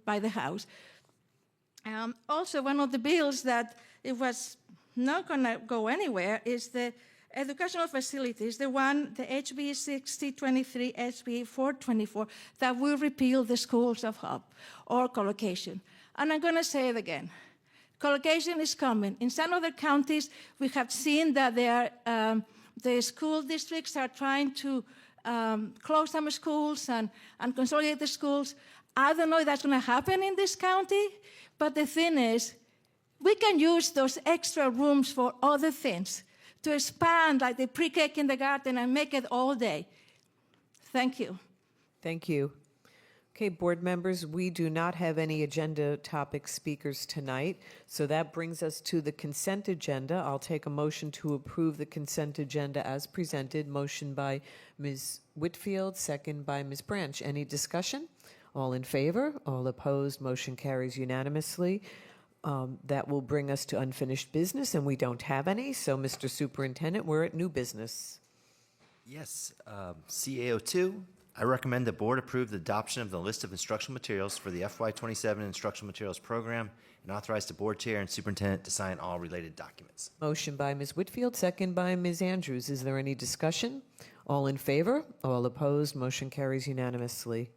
by the House. Also, one of the bills that it was not going to go anywhere is the educational facilities, the HB 6023, HB 424, that will repeal the schools of hope or collocation. And I'm going to say it again. Collocation is coming. In some other counties, we have seen that the school districts are trying to close some schools and consolidate the schools. I don't know if that's going to happen in this county, but the thing is, we can use those extra rooms for other things, to expand like the pre-K kindergarten and make it all day. Thank you. Thank you. Okay, board members, we do not have any agenda topic speakers tonight, so that brings us to the consent agenda. I'll take a motion to approve the consent agenda as presented. Motion by Ms. Whitfield, second by Ms. Branch. Any discussion? All in favor? All opposed? Motion carries unanimously. That will bring us to unfinished business, and we don't have any. So, Mr. Superintendent, we're at new business. Yes, CAO2. I recommend the board approve the adoption of the list of instructional materials for the FY27 instructional materials program and authorize the board chair and superintendent to sign all related documents. Motion by Ms. Whitfield, second by Ms. Andrews. Is there any discussion? All in favor? All opposed? Motion carries unanimously.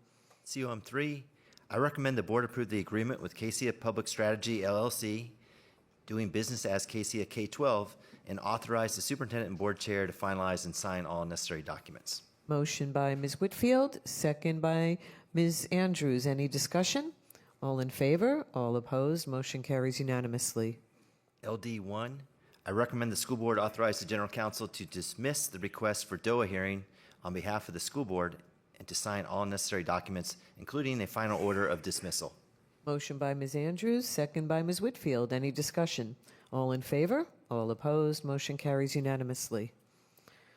COM3. I recommend the board approve the agreement with Casea Public Strategy, LLC, doing business as Casea K-12, and authorize the superintendent and board chair to finalize and sign all necessary documents. Motion by Ms. Whitfield, second by Ms. Andrews, any discussion? All in favor? All opposed? Motion carries unanimously. LD1, I recommend the school board authorize the general counsel to dismiss the request for DOA hearing on behalf of the school board and to sign all necessary documents, including a final order of dismissal. Motion by Ms. Andrews, second by Ms. Whitfield. Any discussion? All in favor? All opposed? Motion carries unanimously.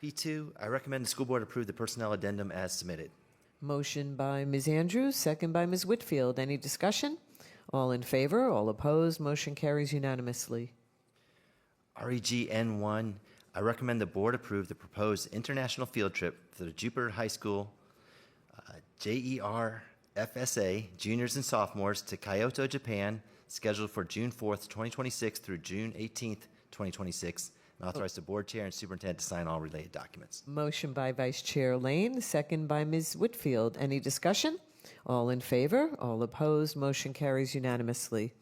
P2, I recommend the school board approve the personnel addendum as submitted. Motion by Ms. Andrews, second by Ms. Whitfield. Any discussion? All in favor? All opposed? Motion carries unanimously. REG N1, I recommend the board approve the proposed international field trip for the Jupiter High School JER FSA juniors and sophomores to Kyoto, Japan, scheduled for June 4th, 2026 through June 18th, 2026, and authorize the board chair and superintendent to sign all related documents. Motion by Vice Chair Lane, second by Ms. Whitfield. Any discussion? All in favor? All opposed? Motion carries unanimously.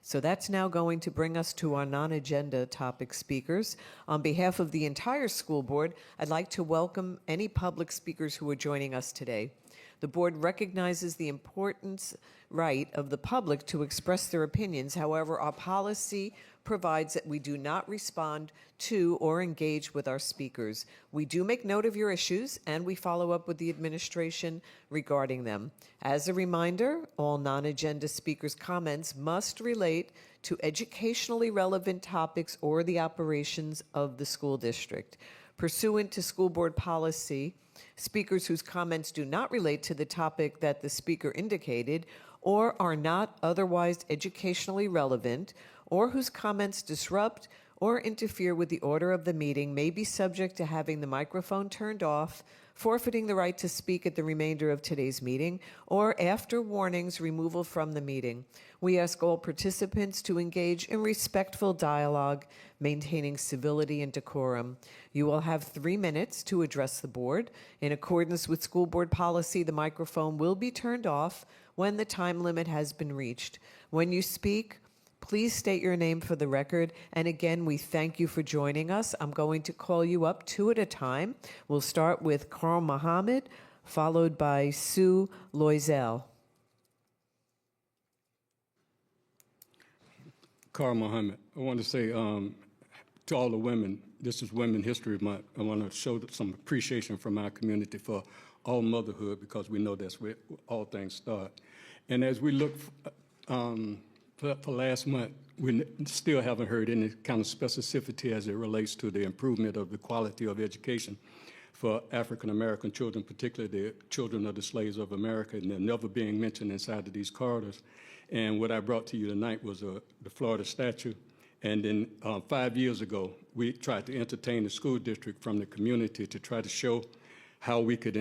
So that's now going to bring us to our non-agenda topic speakers. On behalf of the entire school board, I'd like to welcome any public speakers who are joining us today. The board recognizes the importance right of the public to express their opinions. However, our policy provides that we do not respond to or engage with our speakers. We do make note of your issues, and we follow up with the administration regarding them. As a reminder, all non-agenda speakers' comments must relate to educationally relevant topics or the operations of the school district. Pursuant to school board policy, speakers whose comments do not relate to the topic that the speaker indicated or are not otherwise educationally relevant, or whose comments disrupt or interfere with the order of the meeting may be subject to having the microphone turned off, forfeiting the right to speak at the remainder of today's meeting, or after warnings, removal from the meeting. We ask all participants to engage in respectful dialogue, maintaining civility and decorum. You will have 3 minutes to address the board. In accordance with school board policy, the microphone will be turned off when the time limit has been reached. When you speak, please state your name for the record. And again, we thank you for joining us. I'm going to call you up 2 at a time. We'll start with Carl Muhammad, followed by Sue Loisel. Carl Muhammad. I want to say to all the women, this is Women History Month. I want to show some appreciation from our community for all motherhood, because we know that's where all things start. And as we look for last month, we still haven't heard any kind of specificity as it relates to the improvement of the quality of education for African American children, particularly the children of the slaves of America, and they're never being mentioned inside of these corridors. And what I brought to you tonight was the Florida statue. And then 5 years ago, we tried to entertain the school district from the community to try to show how we could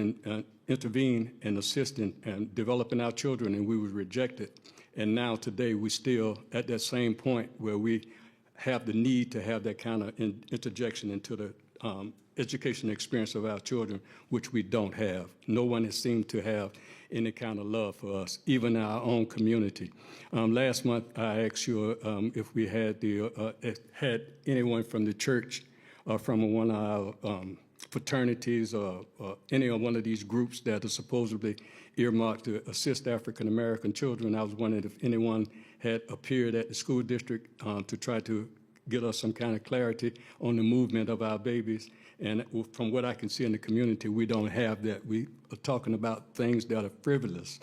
intervene and assist in developing our children, and we were rejected. And now today, we're still at that same point where we have the need to have that kind of interjection into the education experience of our children, which we don't have. No one has seemed to have any kind of love for us, even our own community. Last month, I asked you if we had anyone from the church or from one of our fraternities or any of one of these groups that are supposedly earmarked to assist African American children. I was wondering if anyone had appeared at the school district to try to get us some kind of clarity on the movement of our babies. And from what I can see in the community, we don't have that. We are talking about things that are frivolous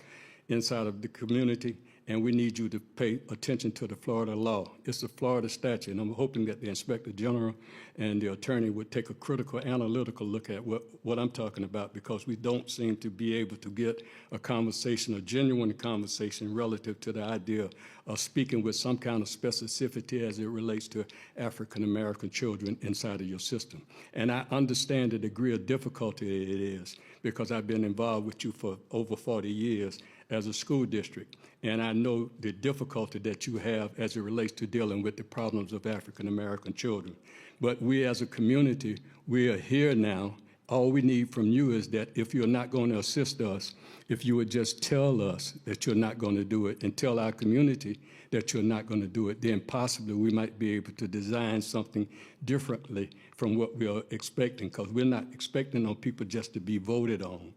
inside of the community, and we need you to pay attention to the Florida law. It's a Florida statute, and I'm hoping that the Inspector General and the attorney would take a critical, analytical look at what I'm talking about, because we don't seem to be able to get a conversation, a genuine conversation relative to the idea of speaking with some kind of specificity as it relates to African American children inside of your system. And I understand the degree of difficulty it is, because I've been involved with you for over 40 years as a school district. And I know the difficulty that you have as it relates to dealing with the problems of African American children. But we as a community, we are here now. All we need from you is that if you're not going to assist us, if you would just tell us that you're not going to do it, and tell our community that you're not going to do it, then possibly we might be able to design something differently from what we are expecting, because we're not expecting on people just to be voted on.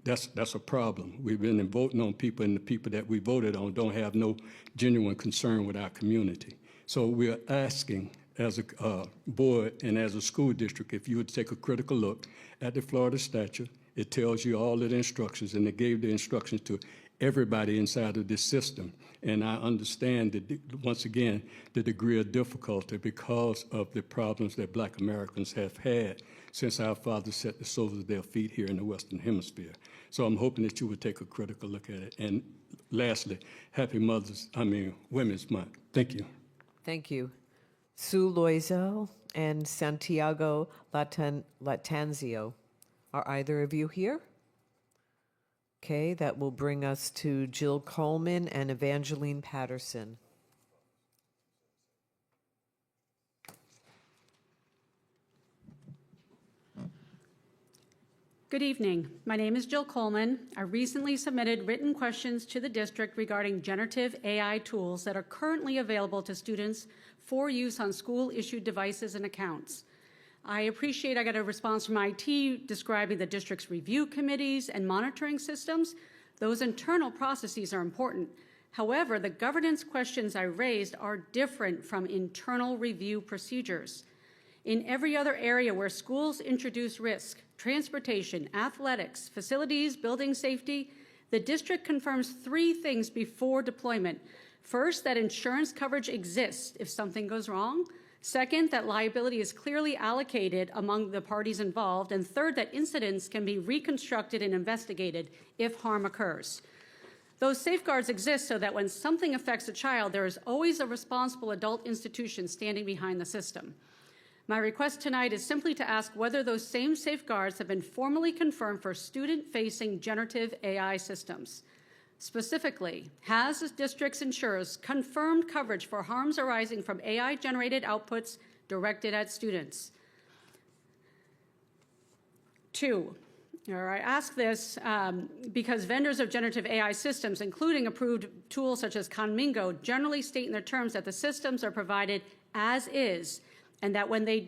that's a problem. We've been voting on people, and the people that we voted on don't have no genuine concern with our community. So we're asking, as a board and as a school district, if you would take a critical look at the Florida statute. It tells you all of the instructions, and it gave the instructions to everybody inside of this system. And I understand that, once again, the degree of difficulty because of the problems that Black Americans have had since our fathers set the soles of their feet here in the Western Hemisphere. So I'm hoping that you would take a critical look at it. And lastly, happy Women's Month. Thank you. Thank you. Sue Loisel and Santiago Latanzio. Are either of you here? Okay, that will bring us to Jill Coleman and Evangeline Patterson. Good evening. My name is Jill Coleman. I recently submitted written questions to the district regarding generative AI tools that are currently available to students for use on school-issued devices and accounts. I appreciate I got a response from IT describing the district's review committees and monitoring systems. Those internal processes are important. However, the governance questions I raised are different from internal review procedures. In every other area where schools introduce risk, transportation, athletics, facilities, building safety, the district confirms 3 things before deployment. First, that insurance coverage exists if something goes wrong. Second, that liability is clearly allocated among the parties involved. And third, that incidents can be reconstructed and investigated if harm occurs. Those safeguards exist so that when something affects a child, there is always a responsible adult institution standing behind the system. My request tonight is simply to ask whether those same safeguards have been formally confirmed for student-facing generative AI systems. Specifically, has the district's insurers confirmed coverage for harms arising from AI-generated outputs directed at students? 2, I ask this because vendors of generative AI systems, including approved tools such as Conmingo, generally state in their terms that the systems are provided as is, and that when they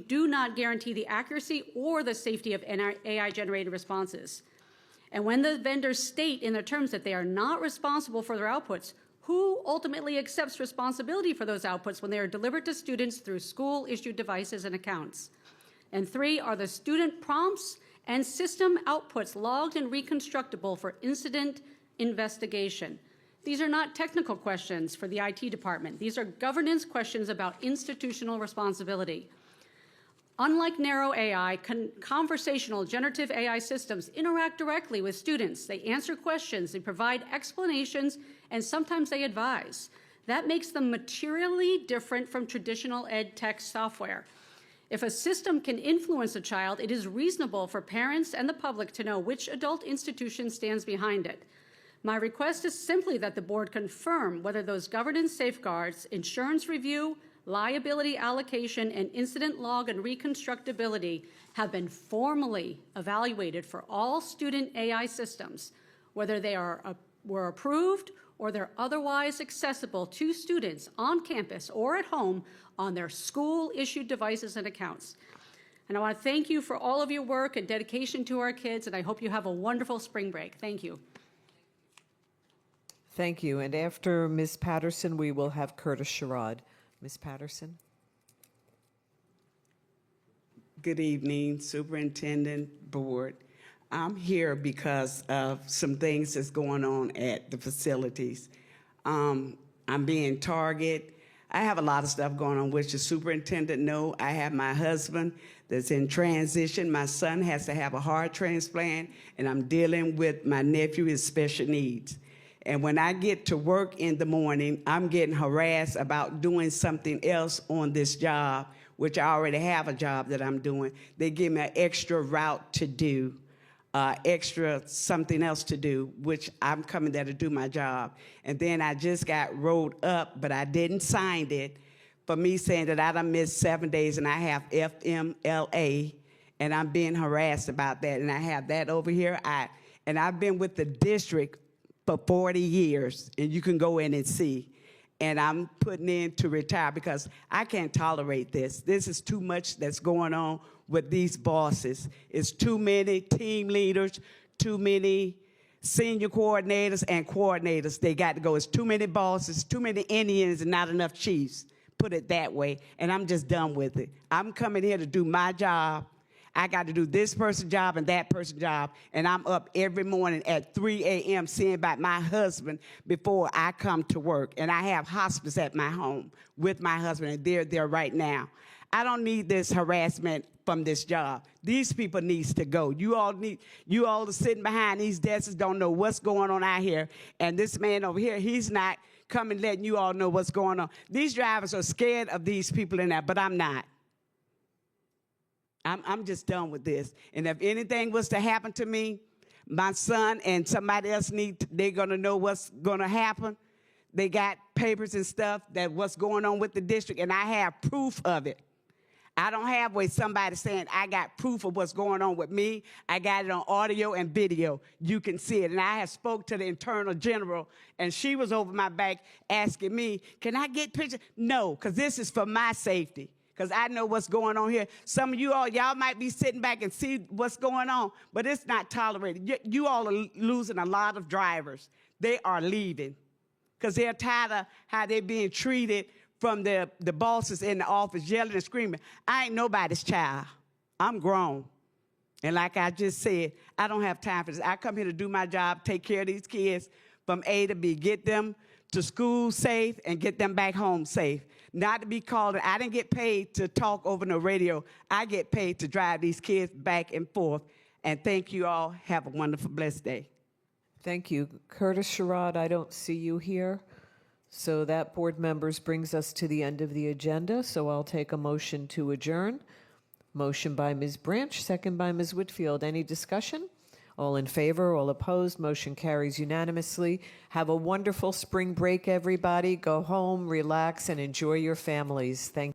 do not guarantee the accuracy or the safety of AI-generated responses. And when the vendors state in their terms that they are not responsible for their outputs, who ultimately accepts responsibility for those outputs when they are delivered to students through school-issued devices and accounts? And 3, are the student prompts and system outputs logged and reconstructible for incident investigation? These are not technical questions for the IT department. These are governance questions about institutional responsibility. Unlike narrow AI, conversational generative AI systems interact directly with students. They answer questions, they provide explanations, and sometimes they advise. That makes them materially different from traditional ed tech software. If a system can influence a child, it is reasonable for parents and the public to know which adult institution stands behind it. My request is simply that the board confirm whether those governance safeguards, insurance review, liability allocation, and incident log and reconstructability have been formally evaluated for all student AI systems, whether they were approved or they're otherwise accessible to students on campus or at home on their school-issued devices and accounts. And I want to thank you for all of your work and dedication to our kids, and I hope you have a wonderful spring break. Thank you. Thank you. And after Ms. Patterson, we will have Curtis Sherrod. Ms. Patterson. Good evening, Superintendent, Board. I'm here because of some things that's going on at the facilities. I'm being targeted. I have a lot of stuff going on, which the superintendent know. I have my husband that's in transition. My son has to have a heart transplant, and I'm dealing with my nephew, his special needs. And when I get to work in the morning, I'm getting harassed about doing something else on this job, which I already have a job that I'm doing. They give me an extra route to do, extra something else to do, which I'm coming there to do my job. And then I just got rolled up, but I didn't sign it, for me saying that I done missed 7 days and I have FMLA, and I'm being harassed about that. And I have that over here. And I've been with the district for 40 years, and you can go in and see. And I'm putting in to retire because I can't tolerate this. This is too much that's going on with these bosses. It's too many team leaders, too many senior coordinators and coordinators. They got to go. It's too many bosses, too many Indians, and not enough chiefs. Put it that way. And I'm just done with it. I'm coming here to do my job. I got to do this person's job and that person's job. And I'm up every morning at 3 a.m. seeing about my husband before I come to work. And I have hospice at my home with my husband, and they're there right now. I don't need this harassment from this job. These people needs to go. You all are sitting behind these desks, don't know what's going on out here. And this man over here, he's not coming letting you all know what's going on. These drivers are scared of these people in there, but I'm not. I'm just done with this. And if anything was to happen to me, my son and somebody else they're gonna know what's gonna happen. They got papers and stuff that what's going on with the district, and I have proof of it. I don't have where somebody saying I got proof of what's going on with me. I got it on audio and video. You can see it. And I have spoke to the Internal General, and she was over my back asking me, can I get pictures? No, because this is for my safety, because I know what's going on here. Some of you all, y'all might be sitting back and see what's going on, but it's not tolerated. You all are losing a lot of drivers. They are leaving because they're tired of how they're being treated from the bosses in the office, yelling and screaming. I ain't nobody's child. I'm grown. And like I just said, I don't have time for this. I come here to do my job, take care of these kids from A to B, get them to school safe and get them back home safe. Not to be called, I didn't get paid to talk over the radio. I get paid to drive these kids back and forth. And thank you all. Have a wonderful, blessed day. Thank you. Curtis Sherrod, I don't see you here. So that, board members, brings us to the end of the agenda. So I'll take a motion to adjourn. Motion by Ms. Branch, second by Ms. Whitfield. Any discussion? All in favor, all opposed, motion carries unanimously. Have a wonderful spring break, everybody. Go home, relax, and enjoy your families. Thank you.